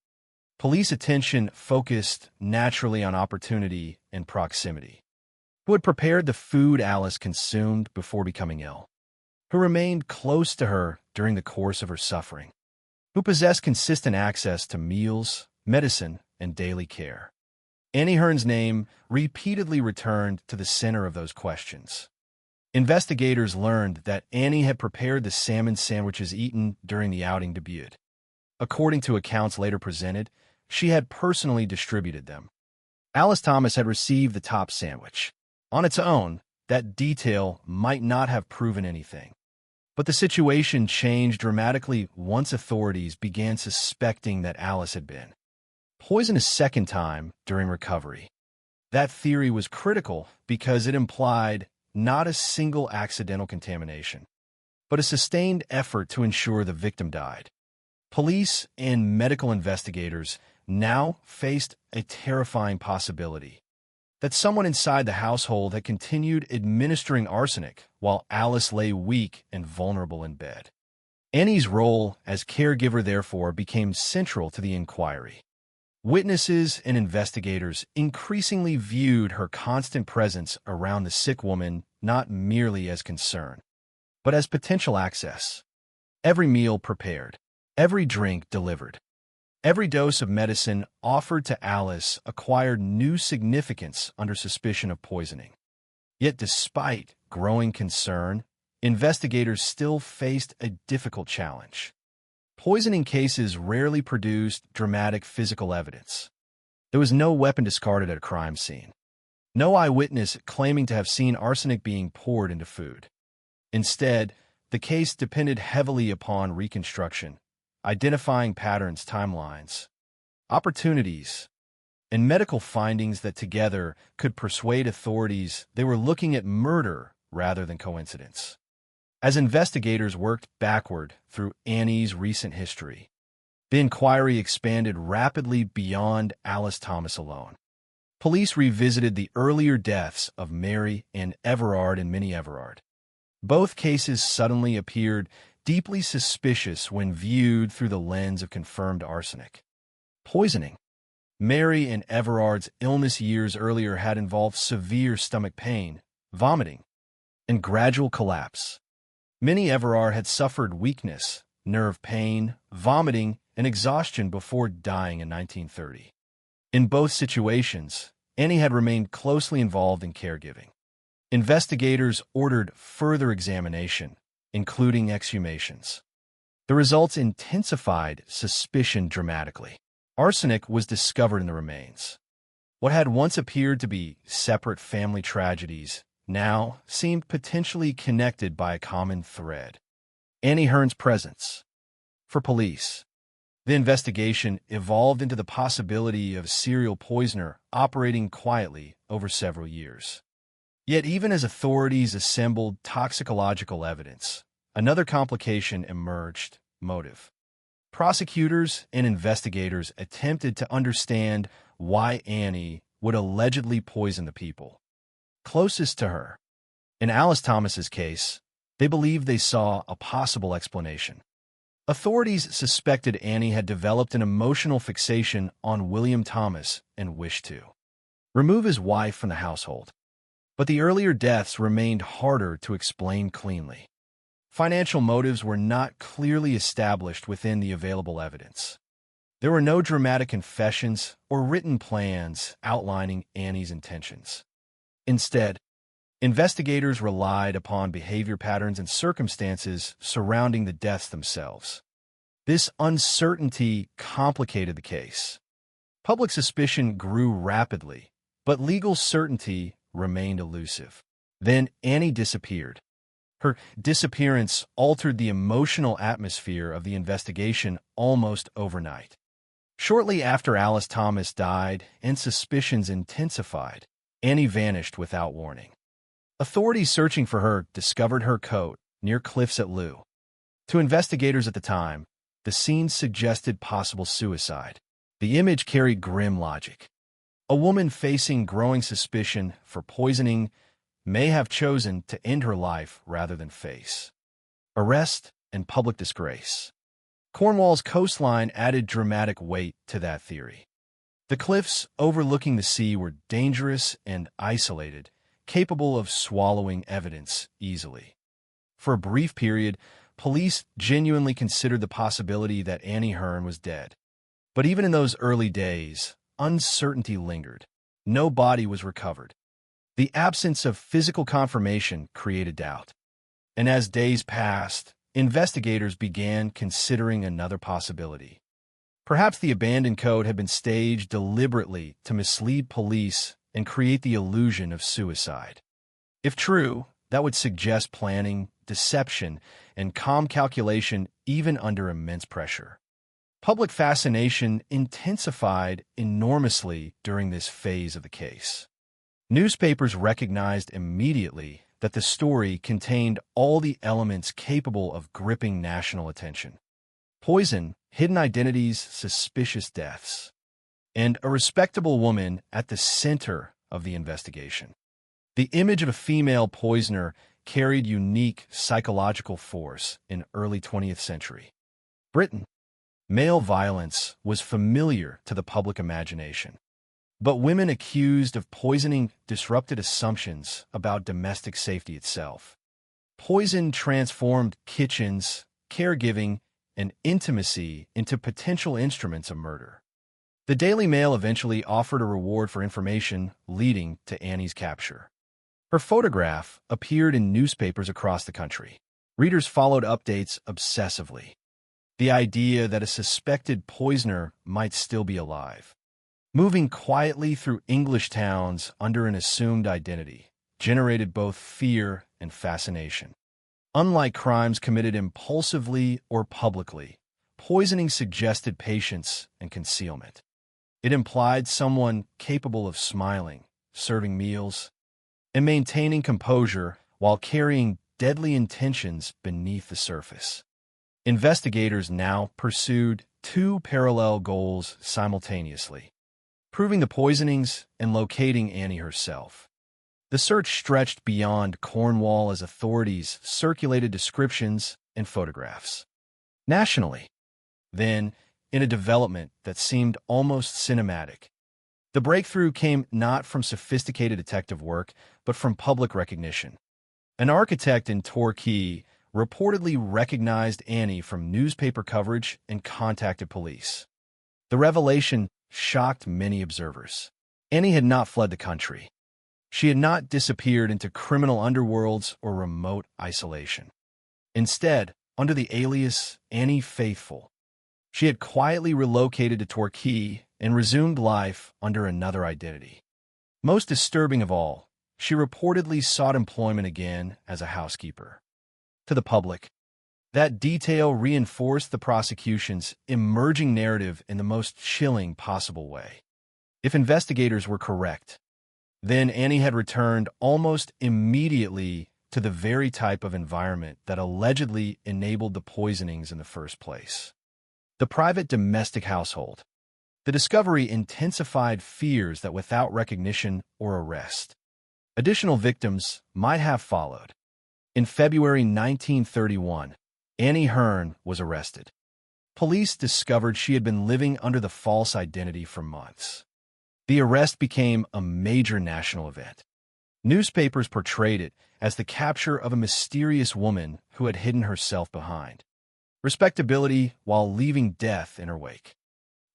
police attention focused naturally on opportunity and proximity. Who had prepared the food Alice consumed before becoming ill? Who remained close to her during the course of her suffering? Who possessed consistent access to meals, medicine, and daily care? Annie Hearn's name repeatedly returned to the center of those questions. Investigators learned that Annie had prepared the salmon sandwiches eaten during the outing debut. According to accounts later presented, she had personally distributed them. Alice Thomas had received the top sandwich. On its own, that detail might not have proven anything. But the situation changed dramatically once authorities began suspecting that Alice had been poisoned a second time during recovery. That theory was critical because it implied not a single accidental contamination, but a sustained effort to ensure the victim died. Police and medical investigators now faced a terrifying possibility that someone inside the household had continued administering arsenic while Alice lay weak and vulnerable in bed. Annie's role as caregiver, therefore, became central to the inquiry. Witnesses and investigators increasingly viewed her constant presence around the sick woman not merely as concern, but as potential access. Every meal prepared, every drink delivered, every dose of medicine offered to Alice acquired new significance under suspicion of poisoning. Yet despite growing concern, investigators still faced a difficult challenge. Poisoning cases rarely produced dramatic physical evidence. There was no weapon discarded at a crime scene. No eyewitness claiming to have seen arsenic being poured into food. Instead, the case depended heavily upon reconstruction, identifying patterns, timelines, opportunities, and medical findings that together could persuade authorities they were looking at murder rather than coincidence. As investigators worked backward through Annie's recent history, The inquiry expanded rapidly beyond Alice Thomas alone. Police revisited the earlier deaths of Mary and Everard and Minnie Everard. Both cases suddenly appeared deeply suspicious when viewed through the lens of confirmed arsenic. Poisoning. Mary and Everard's illness years earlier had involved severe stomach pain, vomiting, and gradual collapse. Minnie Everard had suffered weakness, nerve pain, vomiting, and exhaustion before dying in 1930. In both situations, Annie had remained closely involved in caregiving. Investigators ordered further examination, including exhumations. The results intensified suspicion dramatically. Arsenic was discovered in the remains. What had once appeared to be separate family tragedies now seemed potentially connected by a common thread: Annie Hearn's presence. For police, the investigation evolved into the possibility of a serial poisoner operating quietly over several years. Yet even as authorities assembled toxicological evidence, another complication emerged: motive. Prosecutors and investigators attempted to understand why Annie would allegedly poison the people closest to her. In Alice Thomas's case, they believed they saw a possible explanation. Authorities suspected Annie had developed an emotional fixation on William Thomas and wished to remove his wife from the household. But the earlier deaths remained harder to explain cleanly. Financial motives were not clearly established within the available evidence. There were no dramatic confessions or written plans outlining Annie's intentions. Instead, investigators relied upon behavior patterns and circumstances surrounding the deaths themselves. This uncertainty complicated the case. Public suspicion grew rapidly, but legal certainty remained elusive. Then Annie disappeared. Her disappearance altered the emotional atmosphere of the investigation almost overnight. Shortly after Alice Thomas died and suspicions intensified, Annie vanished without warning. Authorities searching for her discovered her coat near cliffs at Lew. To investigators at the time, the scene suggested possible suicide. The image carried grim logic. A woman facing growing suspicion for poisoning may have chosen to end her life rather than face arrest and public disgrace. Cornwall's coastline added dramatic weight to that theory. The cliffs overlooking the sea were dangerous and isolated, capable of swallowing evidence easily. For a brief period, police genuinely considered the possibility that Annie Hearn was dead. But even in those early days, uncertainty lingered. No body was recovered. The absence of physical confirmation created doubt. And as days passed, investigators began considering another possibility. Perhaps the abandoned coat had been staged deliberately to mislead police and create the illusion of suicide. If true, that would suggest planning, deception, and calm calculation even under immense pressure. Public fascination intensified enormously during this phase of the case. Newspapers recognized immediately that the story contained all the elements capable of gripping national attention: poison, hidden identities, suspicious deaths, and a respectable woman at the center of the investigation. The image of a female poisoner carried unique psychological force in early 20th century Britain. Male violence was familiar to the public imagination. But women accused of poisoning disrupted assumptions about domestic safety itself. Poison transformed kitchens, caregiving, and intimacy into potential instruments of murder. The Daily Mail eventually offered a reward for information leading to Annie's capture. Her photograph appeared in newspapers across the country. Readers followed updates obsessively. The idea that a suspected poisoner might still be alive, moving quietly through English towns under an assumed identity, generated both fear and fascination. Unlike crimes committed impulsively or publicly, poisoning suggested patience and concealment. It implied someone capable of smiling, serving meals, and maintaining composure while carrying deadly intentions beneath the surface. Investigators now pursued two parallel goals simultaneously: proving the poisonings and locating Annie herself. The search stretched beyond Cornwall as authorities circulated descriptions and photographs nationally. Then, in a development that seemed almost cinematic, the breakthrough came not from sophisticated detective work, but from public recognition. An architect in Torquay reportedly recognized Annie from newspaper coverage and contacted police. The revelation shocked many observers. Annie had not fled the country. She had not disappeared into criminal underworlds or remote isolation. Instead, under the alias Annie Faithful, she had quietly relocated to Torquay and resumed life under another identity. Most disturbing of all, she reportedly sought employment again as a housekeeper. To the public, that detail reinforced the prosecution's emerging narrative in the most chilling possible way. If investigators were correct, then Annie had returned almost immediately to the very type of environment that allegedly enabled the poisonings in the first place: the private domestic household. The discovery intensified fears that without recognition or arrest, additional victims might have followed. In February 1931, Annie Hearn was arrested. Police discovered she had been living under the false identity for months. The arrest became a major national event. Newspapers portrayed it as the capture of a mysterious woman who had hidden herself behind respectability while leaving death in her wake.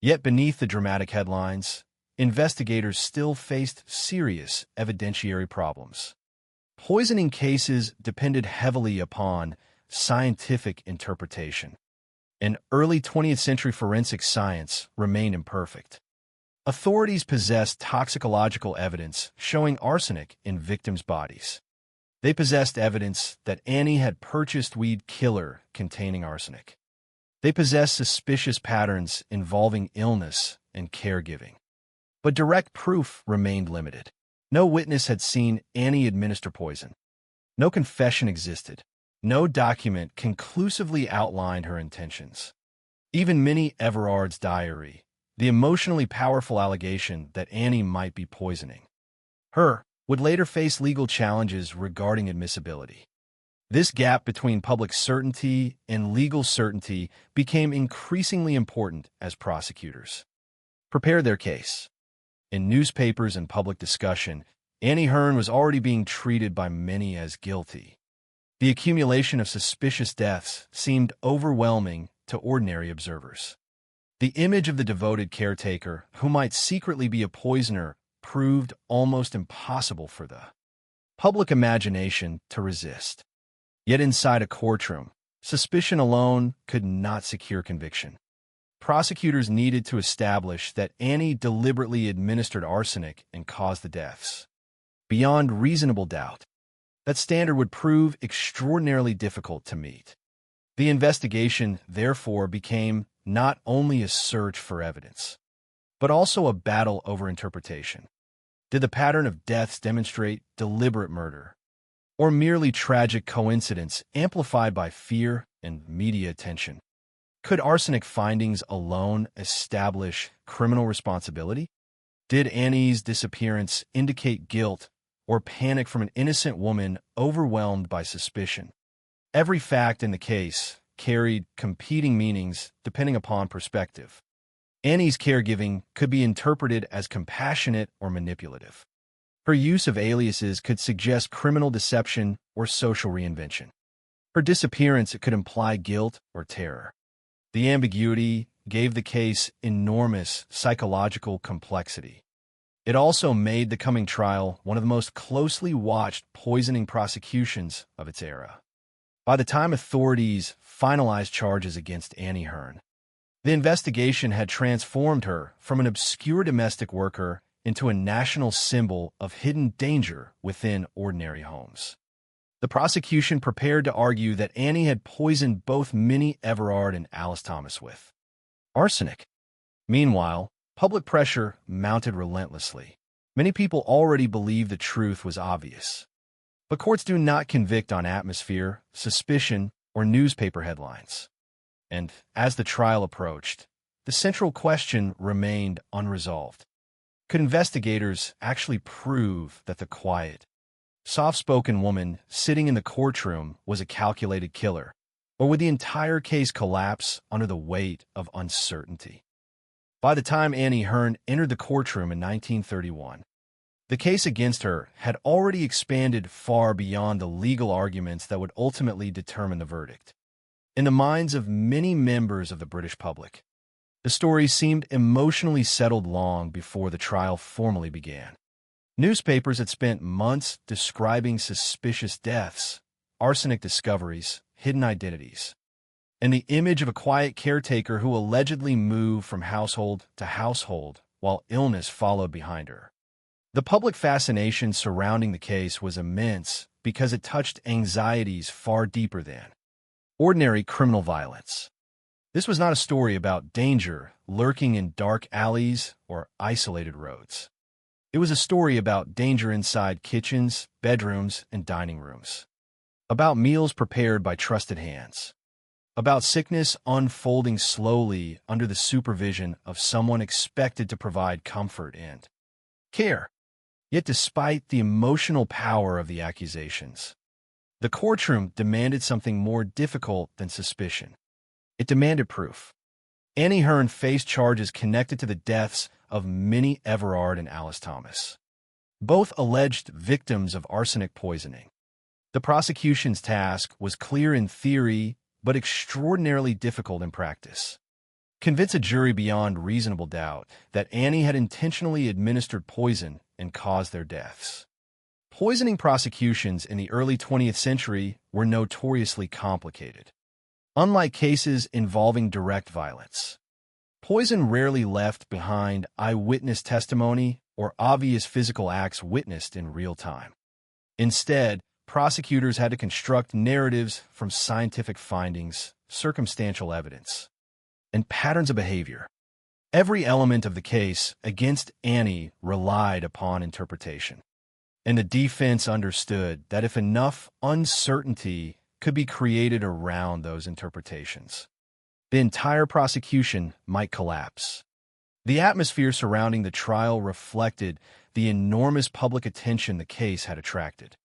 Yet beneath the dramatic headlines, investigators still faced serious evidentiary problems. Poisoning cases depended heavily upon scientific interpretation, and early 20th century forensic science remained imperfect. Authorities possessed toxicological evidence showing arsenic in victims' bodies. They possessed evidence that Annie had purchased weed killer containing arsenic. They possessed suspicious patterns involving illness and caregiving. But direct proof remained limited. No witness had seen Annie administer poison. No confession existed. No document conclusively outlined her intentions. Even Minnie Everard's diary, the emotionally powerful allegation that Annie might be poisoning her, would later face legal challenges regarding admissibility. This gap between public certainty and legal certainty became increasingly important as prosecutors prepared their case. In newspapers and public discussion, Annie Hearn was already being treated by many as guilty. The accumulation of suspicious deaths seemed overwhelming to ordinary observers. The image of the devoted caretaker, who might secretly be a poisoner, proved almost impossible for the public imagination to resist. Yet inside a courtroom, suspicion alone could not secure conviction. Prosecutors needed to establish that Annie deliberately administered arsenic and caused the deaths. Beyond reasonable doubt, that standard would prove extraordinarily difficult to meet. The investigation, therefore, became not only a search for evidence, but also a battle over interpretation. Did the pattern of deaths demonstrate deliberate murder, or merely tragic coincidence amplified by fear and media attention? Could arsenic findings alone establish criminal responsibility? Did Annie's disappearance indicate guilt or panic from an innocent woman overwhelmed by suspicion? Every fact in the case carried competing meanings depending upon perspective. Annie's caregiving could be interpreted as compassionate or manipulative. Her use of aliases could suggest criminal deception or social reinvention. Her disappearance could imply guilt or terror. The ambiguity gave the case enormous psychological complexity. It also made the coming trial one of the most closely watched poisoning prosecutions of its era. By the time authorities finalized charges against Annie Hearn, the investigation had transformed her from an obscure domestic worker into a national symbol of hidden danger within ordinary homes. The prosecution prepared to argue that Annie had poisoned both Minnie Everard and Alice Thomas with arsenic. Meanwhile, public pressure mounted relentlessly. Many people already believed the truth was obvious. But courts do not convict on atmosphere, suspicion, or newspaper headlines. And as the trial approached, the central question remained unresolved. Could investigators actually prove that the quiet, soft-spoken woman sitting in the courtroom was a calculated killer, or would the entire case collapse under the weight of uncertainty? By the time Annie Hearn entered the courtroom in 1931, the case against her had already expanded far beyond the legal arguments that would ultimately determine the verdict. In the minds of many members of the British public, the story seemed emotionally settled long before the trial formally began. Newspapers had spent months describing suspicious deaths, arsenic discoveries, hidden identities, and the image of a quiet caretaker who allegedly moved from household to household while illness followed behind her. The public fascination surrounding the case was immense because it touched anxieties far deeper than ordinary criminal violence. This was not a story about danger lurking in dark alleys or isolated roads. It was a story about danger inside kitchens, bedrooms, and dining rooms. About meals prepared by trusted hands. About sickness unfolding slowly under the supervision of someone expected to provide comfort and care. Yet despite the emotional power of the accusations, the courtroom demanded something more difficult than suspicion. It demanded proof. Annie Hearn faced charges connected to the deaths of Minnie Everard and Alice Thomas, both alleged victims of arsenic poisoning. The prosecution's task was clear in theory, but extraordinarily difficult in practice. Convince a jury beyond reasonable doubt that Annie had intentionally administered poison and caused their deaths. Poisoning prosecutions in the early 20th century were notoriously complicated. Unlike cases involving direct violence, poison rarely left behind eyewitness testimony or obvious physical acts witnessed in real time. Instead, prosecutors had to construct narratives from scientific findings, circumstantial evidence, and patterns of behavior. Every element of the case against Annie relied upon interpretation, and the defense understood that if enough uncertainty could be created around those interpretations, the entire prosecution might collapse. The atmosphere surrounding the trial reflected the enormous public attention the case had attracted.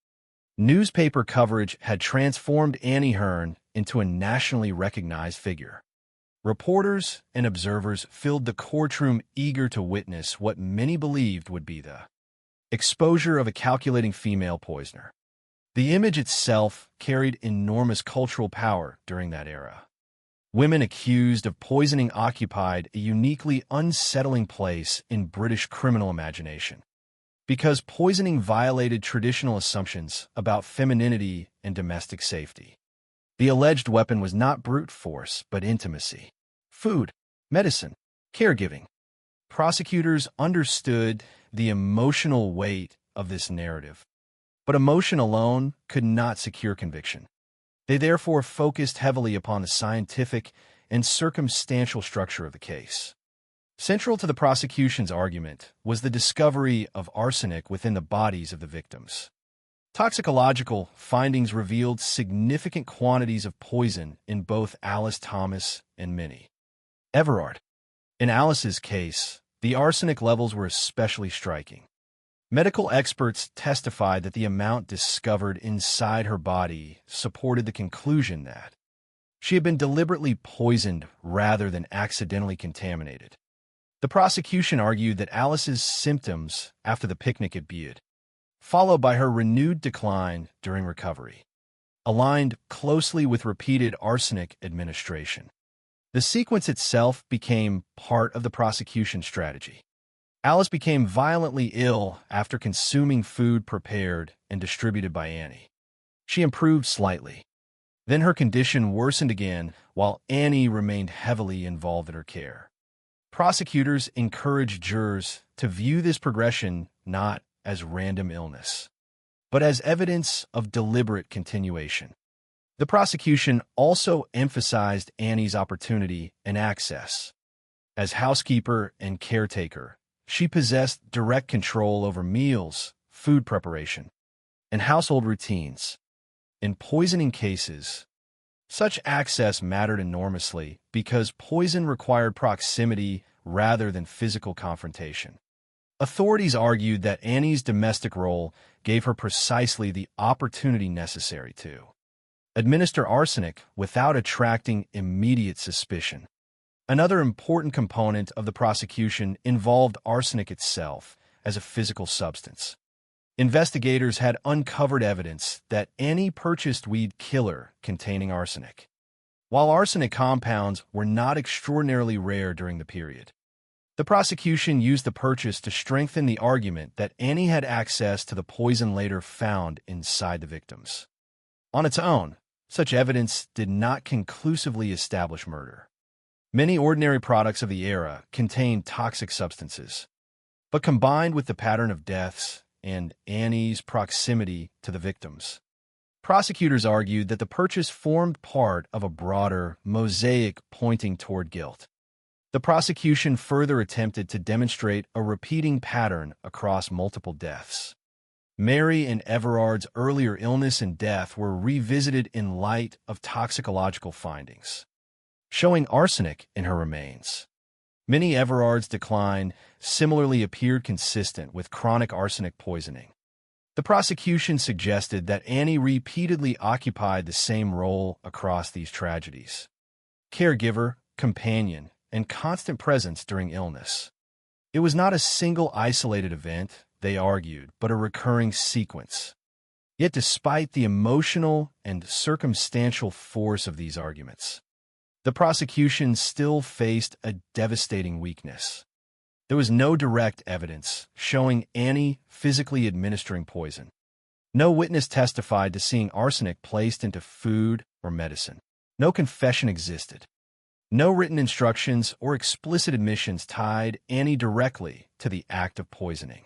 Newspaper coverage had transformed Annie Hearn into a nationally recognized figure. Reporters and observers filled the courtroom eager to witness what many believed would be the exposure of a calculating female poisoner. The image itself carried enormous cultural power during that era. Women accused of poisoning occupied a uniquely unsettling place in British criminal imagination, because poisoning violated traditional assumptions about femininity and domestic safety. The alleged weapon was not brute force, but intimacy, food, medicine, caregiving. Prosecutors understood the emotional weight of this narrative, but emotion alone could not secure conviction. They therefore focused heavily upon the scientific and circumstantial structure of the case. Central to the prosecution's argument was the discovery of arsenic within the bodies of the victims. Toxicological findings revealed significant quantities of poison in both Alice Thomas and Minnie Everard. In Alice's case, the arsenic levels were especially striking. Medical experts testified that the amount discovered inside her body supported the conclusion that she had been deliberately poisoned rather than accidentally contaminated. The prosecution argued that Alice's symptoms after the picnic at Bude, followed by her renewed decline during recovery, aligned closely with repeated arsenic administration. The sequence itself became part of the prosecution strategy. Alice became violently ill after consuming food prepared and distributed by Annie. She improved slightly. Then her condition worsened again while Annie remained heavily involved in her care. Prosecutors encouraged jurors to view this progression not as random illness, but as evidence of deliberate continuation. The prosecution also emphasized Annie's opportunity and access. As housekeeper and caretaker, she possessed direct control over meals, food preparation, and household routines. In poisoning cases, Such access mattered enormously because poison required proximity rather than physical confrontation. Authorities argued that Annie's domestic role gave her precisely the opportunity necessary to administer arsenic without attracting immediate suspicion. Another important component of the prosecution involved arsenic itself as a physical substance. Investigators had uncovered evidence that Annie purchased weed killer containing arsenic. While arsenic compounds were not extraordinarily rare during the period, the prosecution used the purchase to strengthen the argument that Annie had access to the poison later found inside the victims. On its own, such evidence did not conclusively establish murder. Many ordinary products of the era contained toxic substances, but combined with the pattern of deaths and Annie's proximity to the victims, prosecutors argued that the purchase formed part of a broader mosaic pointing toward guilt. The prosecution further attempted to demonstrate a repeating pattern across multiple deaths. Mary and Everard's earlier illness and death were revisited in light of toxicological findings, showing arsenic in her remains. Minnie Everard's decline similarly appeared consistent with chronic arsenic poisoning. The prosecution suggested that Annie repeatedly occupied the same role across these tragedies: caregiver, companion, and constant presence during illness. It was not a single isolated event, they argued, but a recurring sequence. Yet despite the emotional and circumstantial force of these arguments, the prosecution still faced a devastating weakness. There was no direct evidence showing Annie physically administering poison. No witness testified to seeing arsenic placed into food or medicine. No confession existed. No written instructions or explicit admissions tied Annie directly to the act of poisoning.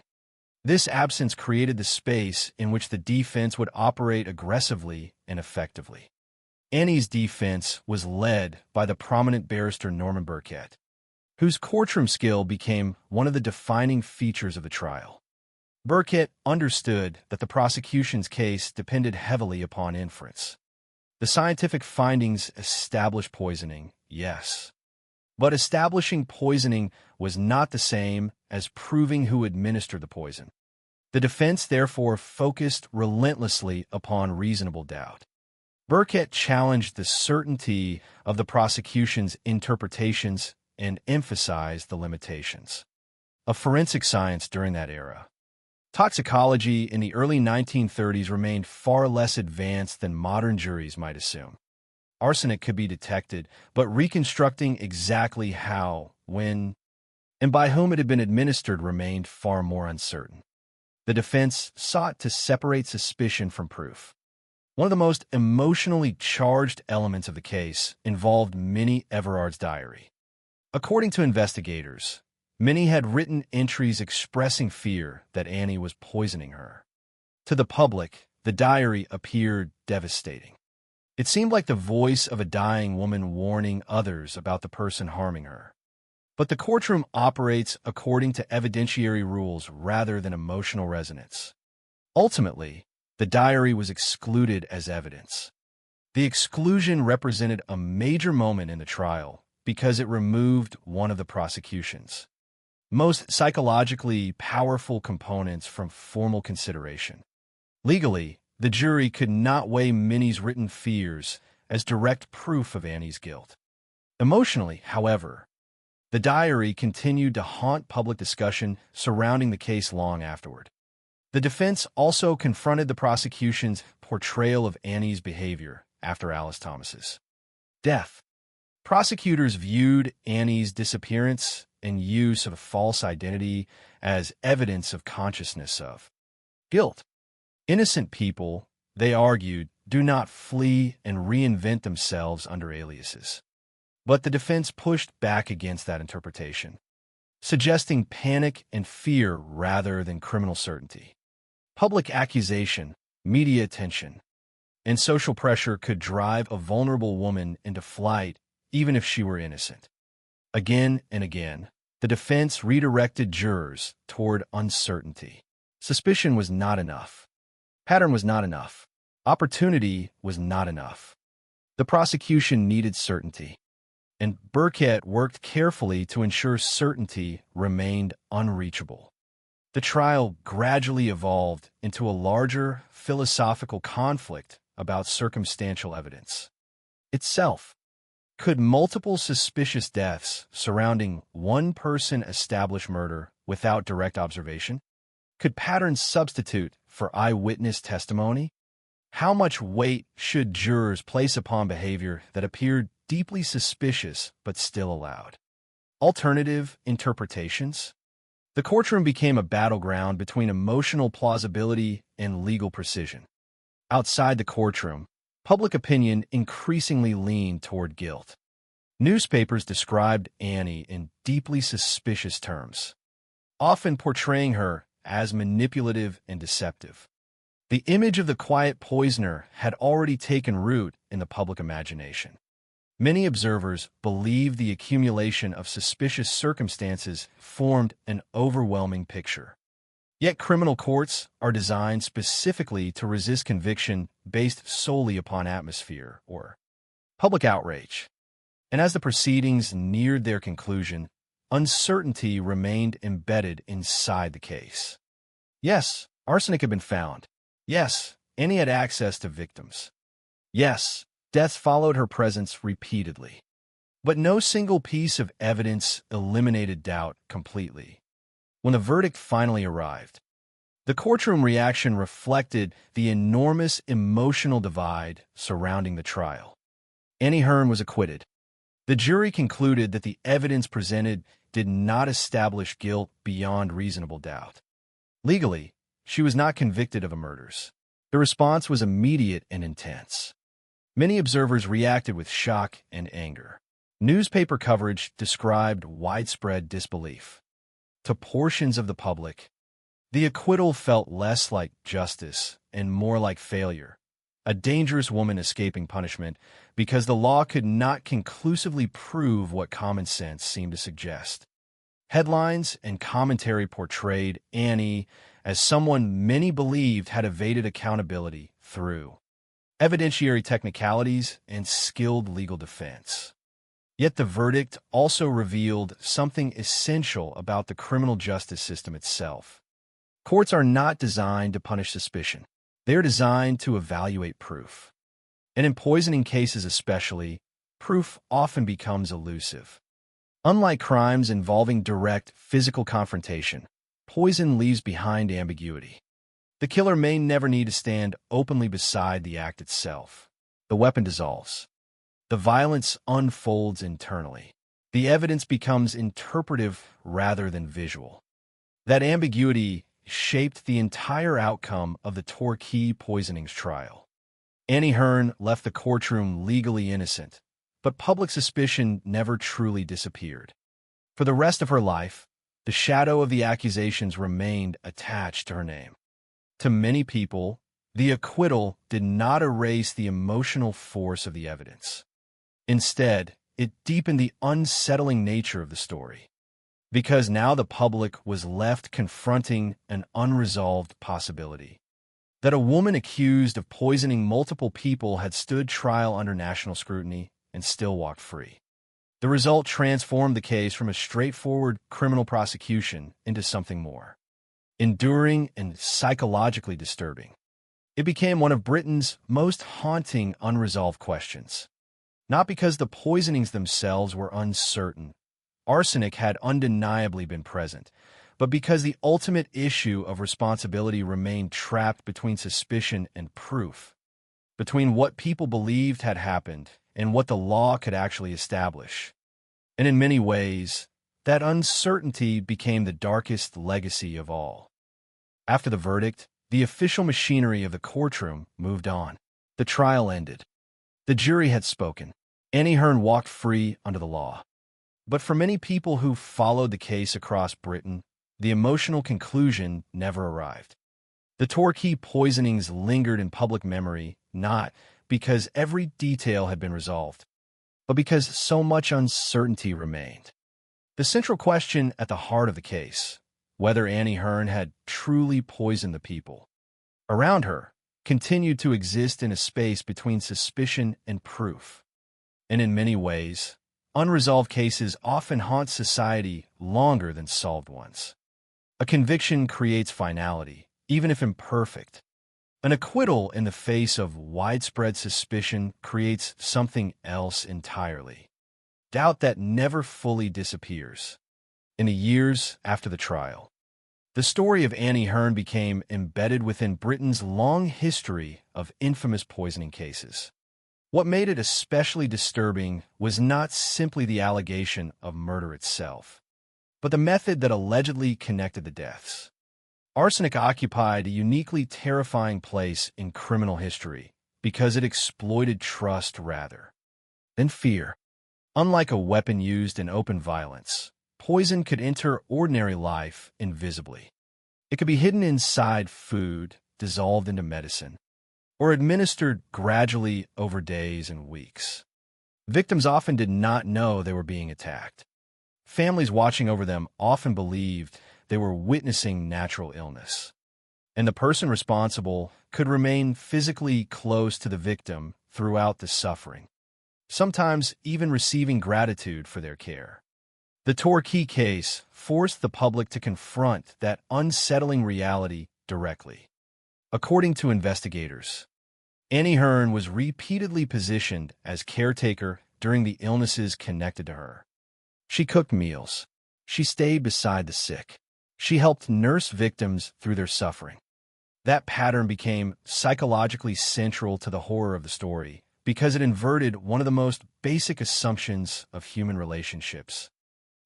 This absence created the space in which the defense would operate aggressively and effectively. Annie's defense was led by the prominent barrister Norman Burkett, whose courtroom skill became one of the defining features of the trial. Burkett understood that the prosecution's case depended heavily upon inference. The scientific findings established poisoning, yes, but establishing poisoning was not the same as proving who administered the poison. The defense therefore focused relentlessly upon reasonable doubt. Burkett challenged the certainty of the prosecution's interpretations and emphasized the limitations of forensic science during that era. Toxicology in the early 1930s remained far less advanced than modern juries might assume. Arsenic could be detected, but reconstructing exactly how, when, and by whom it had been administered remained far more uncertain. The defense sought to separate suspicion from proof. One of the most emotionally charged elements of the case involved Minnie Everard's diary. According to investigators, Minnie had written entries expressing fear that Annie was poisoning her. To the public, the diary appeared devastating. It seemed like the voice of a dying woman warning others about the person harming her. But the courtroom operates according to evidentiary rules rather than emotional resonance. Ultimately, the diary was excluded as evidence. The exclusion represented a major moment in the trial because it removed one of the prosecution's most psychologically powerful components from formal consideration. Legally, the jury could not weigh Minnie's written fears as direct proof of Annie's guilt. Emotionally, however, the diary continued to haunt public discussion surrounding the case long afterward. The defense also confronted the prosecution's portrayal of Annie's behavior after Alice Thomas's death. Prosecutors viewed Annie's disappearance and use of a false identity as evidence of consciousness of guilt. Innocent people, they argued, do not flee and reinvent themselves under aliases. But the defense pushed back against that interpretation, suggesting panic and fear rather than criminal certainty. Public accusation, media attention, and social pressure could drive a vulnerable woman into flight even if she were innocent. Again and again, the defense redirected jurors toward uncertainty. Suspicion was not enough. Pattern was not enough. Opportunity was not enough. The prosecution needed certainty, and Burkett worked carefully to ensure certainty remained unreachable. The trial gradually evolved into a larger philosophical conflict about circumstantial evidence itself. Could multiple suspicious deaths surrounding one person establish murder without direct observation? Could patterns substitute for eyewitness testimony? How much weight should jurors place upon behavior that appeared deeply suspicious but still allowed alternative interpretations? The courtroom became a battleground between emotional plausibility and legal precision. Outside the courtroom, public opinion increasingly leaned toward guilt. Newspapers described Annie in deeply suspicious terms, often portraying her as manipulative and deceptive. The image of the quiet poisoner had already taken root in the public imagination. Many observers believed the accumulation of suspicious circumstances formed an overwhelming picture. Yet criminal courts are designed specifically to resist conviction based solely upon atmosphere or public outrage. And as the proceedings neared their conclusion, uncertainty remained embedded inside the case. Yes, arsenic had been found. Yes, Annie had access to victims. Yes, deaths followed her presence repeatedly. But no single piece of evidence eliminated doubt completely. When the verdict finally arrived, the courtroom reaction reflected the enormous emotional divide surrounding the trial. Annie Hearn was acquitted. The jury concluded that the evidence presented did not establish guilt beyond reasonable doubt. Legally, she was not convicted of the murders. The response was immediate and intense. Many observers reacted with shock and anger. Newspaper coverage described widespread disbelief. To portions of the public, the acquittal felt less like justice and more like failure, a dangerous woman escaping punishment because the law could not conclusively prove what common sense seemed to suggest. Headlines and commentary portrayed Annie as someone many believed had evaded accountability through evidentiary technicalities and skilled legal defense. Yet the verdict also revealed something essential about the criminal justice system itself. Courts are not designed to punish suspicion. They are designed to evaluate proof. And in poisoning cases especially, proof often becomes elusive. Unlike crimes involving direct physical confrontation, poison leaves behind ambiguity. The killer may never need to stand openly beside the act itself. The weapon dissolves. The violence unfolds internally. The evidence becomes interpretive rather than visual. That ambiguity shaped the entire outcome of the Torquay poisonings trial. Annie Hearn left the courtroom legally innocent, but public suspicion never truly disappeared. For the rest of her life, the shadow of the accusations remained attached to her name. To many people, the acquittal did not erase the emotional force of the evidence. Instead, it deepened the unsettling nature of the story, because now the public was left confronting an unresolved possibility. That a woman accused of poisoning multiple people had stood trial under national scrutiny and still walked free. The result transformed the case from a straightforward criminal prosecution into something more enduring and psychologically disturbing. It became one of Britain's most haunting unresolved questions. Not because the poisonings themselves were uncertain. Arsenic had undeniably been present, but because the ultimate issue of responsibility remained trapped between suspicion and proof, between what people believed had happened and what the law could actually establish. And in many ways, that uncertainty became the darkest legacy of all. After the verdict, the official machinery of the courtroom moved on. The trial ended. The jury had spoken. Annie Hearn walked free under the law. But for many people who followed the case across Britain, the emotional conclusion never arrived. The Torquay poisonings lingered in public memory, not because every detail had been resolved, but because so much uncertainty remained. The central question at the heart of the case, whether Annie Hearn had truly poisoned the people around her, continued to exist in a space between suspicion and proof. And in many ways, unresolved cases often haunt society longer than solved ones. A conviction creates finality, even if imperfect. An acquittal in the face of widespread suspicion creates something else entirely. Doubt that never fully disappears. In the years after the trial, the story of Annie Hearn became embedded within Britain's long history of infamous poisoning cases. What made it especially disturbing was not simply the allegation of murder itself, but the method that allegedly connected the deaths. Arsenic occupied a uniquely terrifying place in criminal history because it exploited trust rather than fear. Unlike a weapon used in open violence, poison could enter ordinary life invisibly. It could be hidden inside food, dissolved into medicine, or administered gradually over days and weeks. Victims often did not know they were being attacked. Families watching over them often believed they were witnessing natural illness, and the person responsible could remain physically close to the victim throughout the suffering, sometimes even receiving gratitude for their care. The Torquay case forced the public to confront that unsettling reality directly. According to investigators, Annie Hearn was repeatedly positioned as caretaker during the illnesses connected to her. She cooked meals. She stayed beside the sick. She helped nurse victims through their suffering. That pattern became psychologically central to the horror of the story because it inverted one of the most basic assumptions of human relationships.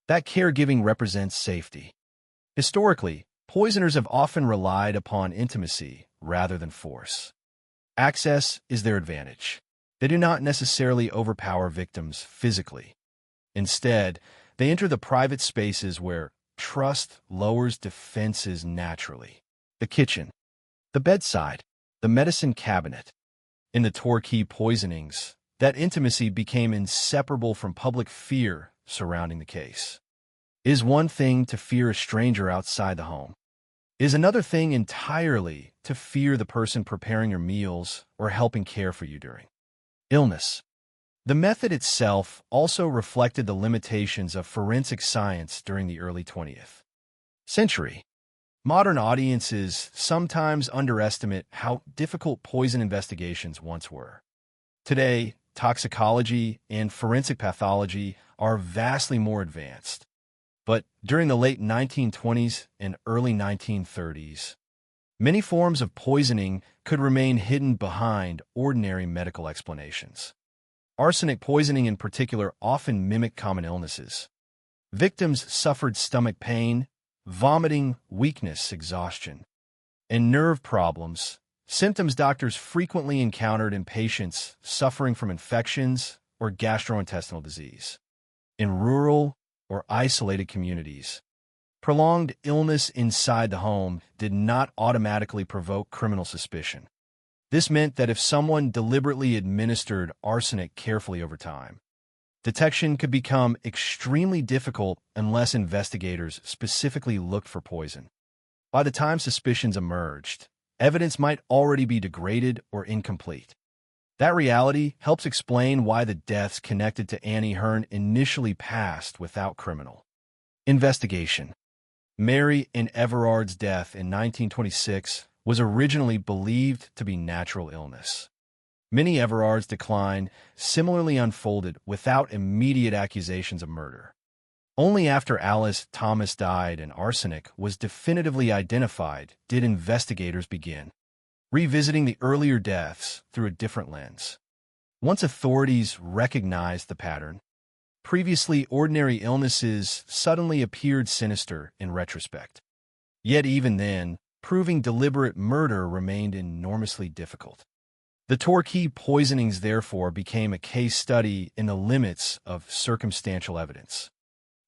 That caregiving represents safety. Historically, poisoners have often relied upon intimacy rather than force. Access is their advantage. They do not necessarily overpower victims physically. Instead, they enter the private spaces where trust lowers defenses naturally. The kitchen, the bedside, the medicine cabinet. In the Torquay poisonings, that intimacy became inseparable from public fear surrounding the case. It is one thing to fear a stranger outside the home. It is another thing entirely to fear the person preparing your meals or helping care for you during illness. The method itself also reflected the limitations of forensic science during the early 20th century. Modern audiences sometimes underestimate how difficult poison investigations once were. Today, toxicology and forensic pathology are vastly more advanced. But during the late 1920s and early 1930s, many forms of poisoning could remain hidden behind ordinary medical explanations. Arsenic poisoning in particular often mimicked common illnesses. Victims suffered stomach pain, vomiting, weakness, exhaustion, and nerve problems, symptoms doctors frequently encountered in patients suffering from infections or gastrointestinal disease. In rural or isolated communities, prolonged illness inside the home did not automatically provoke criminal suspicion. This meant that if someone deliberately administered arsenic carefully over time, detection could become extremely difficult unless investigators specifically looked for poison. By the time suspicions emerged, evidence might already be degraded or incomplete. That reality helps explain why the deaths connected to Annie Hearn initially passed without criminal investigation. Mary and Everard's death in 1926 was originally believed to be natural illness. Minnie Everard's decline similarly unfolded without immediate accusations of murder. Only after Alice Thomas died and arsenic was definitively identified did investigators begin revisiting the earlier deaths through a different lens. Once authorities recognized the pattern, previously ordinary illnesses suddenly appeared sinister in retrospect. Yet even then, proving deliberate murder remained enormously difficult. The Torquay poisonings therefore became a case study in the limits of circumstantial evidence.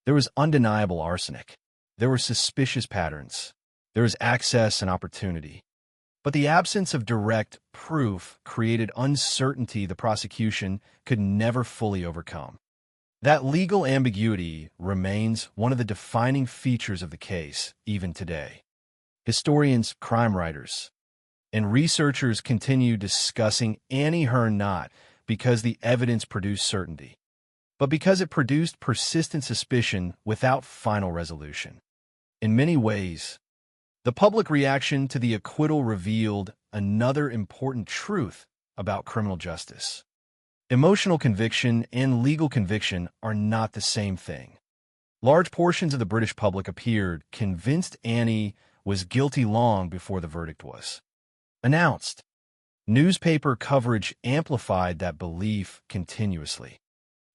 There was undeniable arsenic. There were suspicious patterns. There was access and opportunity. But the absence of direct proof created uncertainty the prosecution could never fully overcome. That legal ambiguity remains one of the defining features of the case even today. Historians, crime writers, and researchers continue discussing Annie Hearn not because the evidence produced certainty, but because it produced persistent suspicion without final resolution. In many ways, the public reaction to the acquittal revealed another important truth about criminal justice. Emotional conviction and legal conviction are not the same thing. Large portions of the British public appeared convinced Annie was guilty long before the verdict was announced. Newspaper coverage amplified that belief continuously.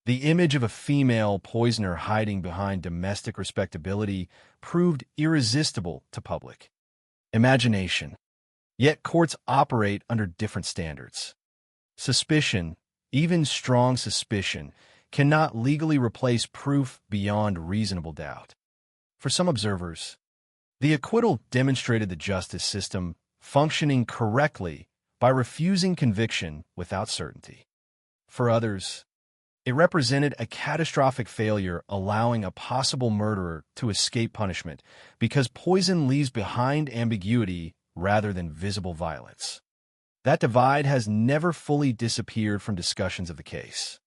The image of a female poisoner hiding behind domestic respectability proved irresistible to public imagination. Yet courts operate under different standards. Suspicion, even strong suspicion, cannot legally replace proof beyond reasonable doubt. For some observers, the acquittal demonstrated the justice system functioning correctly by refusing conviction without certainty. For others, it represented a catastrophic failure, allowing a possible murderer to escape punishment because poison leaves behind ambiguity rather than visible violence. That divide has never fully disappeared from discussions of the case.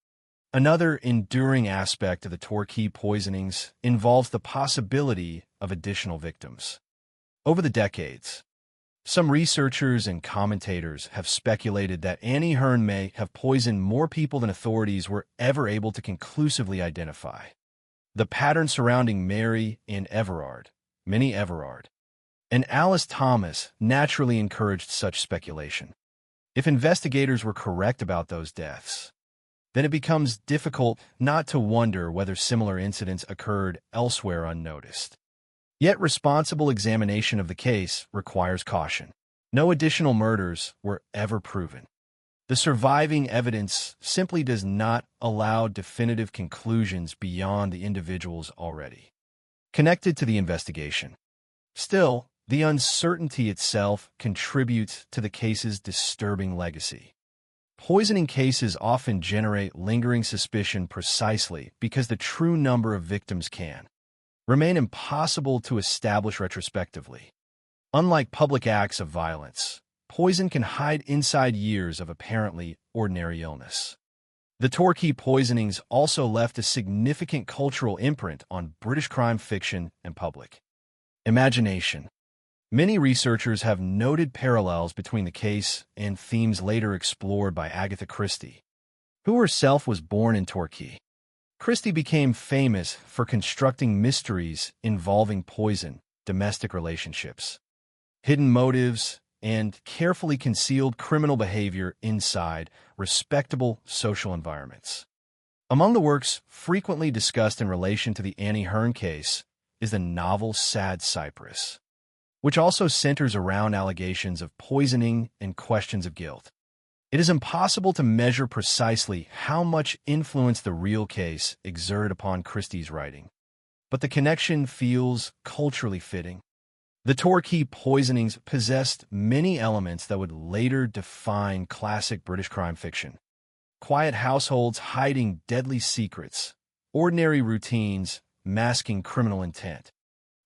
Another enduring aspect of the Torquay poisonings involves the possibility of additional victims. Over the decades, some researchers and commentators have speculated that Annie Hearn may have poisoned more people than authorities were ever able to conclusively identify. The pattern surrounding Mary and Minnie Everard, and Alice Thomas naturally encouraged such speculation. If investigators were correct about those deaths, then it becomes difficult not to wonder whether similar incidents occurred elsewhere unnoticed. Yet responsible examination of the case requires caution. No additional murders were ever proven. The surviving evidence simply does not allow definitive conclusions beyond the individuals already connected to the investigation. Still, the uncertainty itself contributes to the case's disturbing legacy. Poisoning cases often generate lingering suspicion precisely because the true number of victims can remain impossible to establish retrospectively. Unlike public acts of violence, poison can hide inside years of apparently ordinary illness. The Torquay poisonings also left a significant cultural imprint on British crime fiction and public imagination. Many researchers have noted parallels between the case and themes later explored by Agatha Christie, who herself was born in Torquay. Christie became famous for constructing mysteries involving poison, domestic relationships, hidden motives, and carefully concealed criminal behavior inside respectable social environments. Among the works frequently discussed in relation to the Annie Hearn case is the novel Sad Cypress, which also centers around allegations of poisoning and questions of guilt. It is impossible to measure precisely how much influence the real case exerted upon Christie's writing, but the connection feels culturally fitting. The Torquay poisonings possessed many elements that would later define classic British crime fiction. Quiet households hiding deadly secrets, ordinary routines masking criminal intent,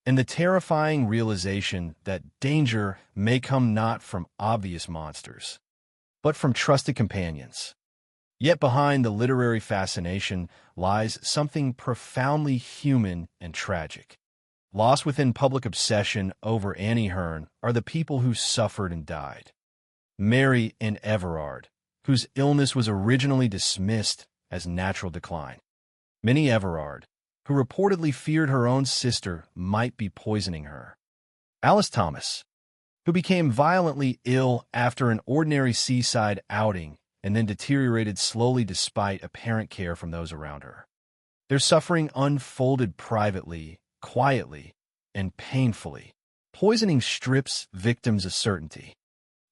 and the terrifying realization that danger may come not from obvious monsters, but from trusted companions. Yet behind the literary fascination lies something profoundly human and tragic. Lost within public obsession over Annie Hearn are the people who suffered and died. Mary and Everard, whose illness was originally dismissed as natural decline. Minnie Everard, who reportedly feared her own sister might be poisoning her. Alice Thomas, who became violently ill after an ordinary seaside outing and then deteriorated slowly despite apparent care from those around her. Their suffering unfolded privately, quietly, and painfully. Poisoning strips victims of certainty.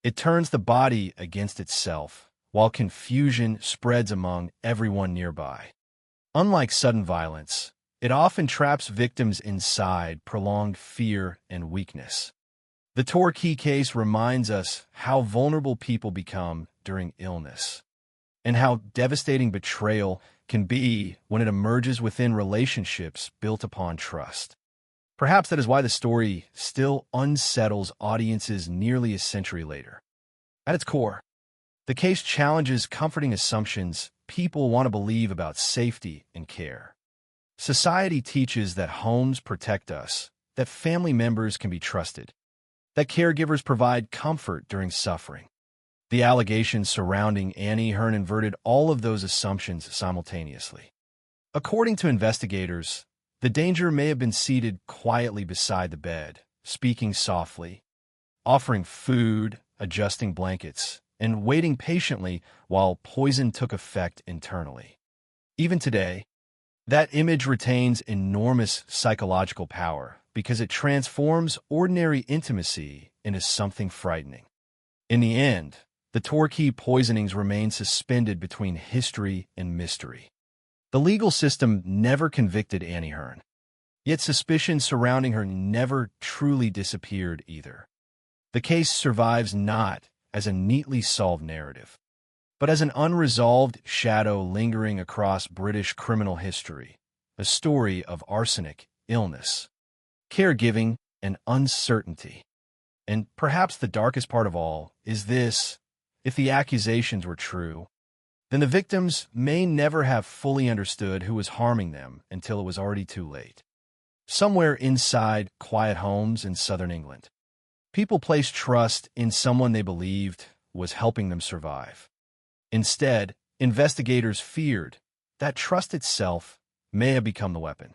It turns the body against itself, while confusion spreads among everyone nearby. Unlike sudden violence, it often traps victims inside prolonged fear and weakness. The Torquay case reminds us how vulnerable people become during illness, and how devastating betrayal can be when it emerges within relationships built upon trust. Perhaps that is why the story still unsettles audiences nearly a century later. At its core, the case challenges comforting assumptions people want to believe about safety and care. Society teaches that homes protect us, that family members can be trusted, that caregivers provide comfort during suffering. The allegations surrounding Annie Hearn inverted all of those assumptions simultaneously. According to investigators, the danger may have been seated quietly beside the bed, speaking softly, offering food, adjusting blankets, and waiting patiently while poison took effect internally. Even today, that image retains enormous psychological power because it transforms ordinary intimacy into something frightening. In the end, the Torquay poisonings remain suspended between history and mystery. The legal system never convicted Annie Hearn, yet suspicion surrounding her never truly disappeared either. The case survives not as a neatly solved narrative, but as an unresolved shadow lingering across British criminal history, a story of arsenic, illness, caregiving, and uncertainty. And perhaps the darkest part of all is this: if the accusations were true, then the victims may never have fully understood who was harming them until it was already too late. Somewhere inside quiet homes in southern England, people placed trust in someone they believed was helping them survive. Instead, investigators feared that trust itself may have become the weapon.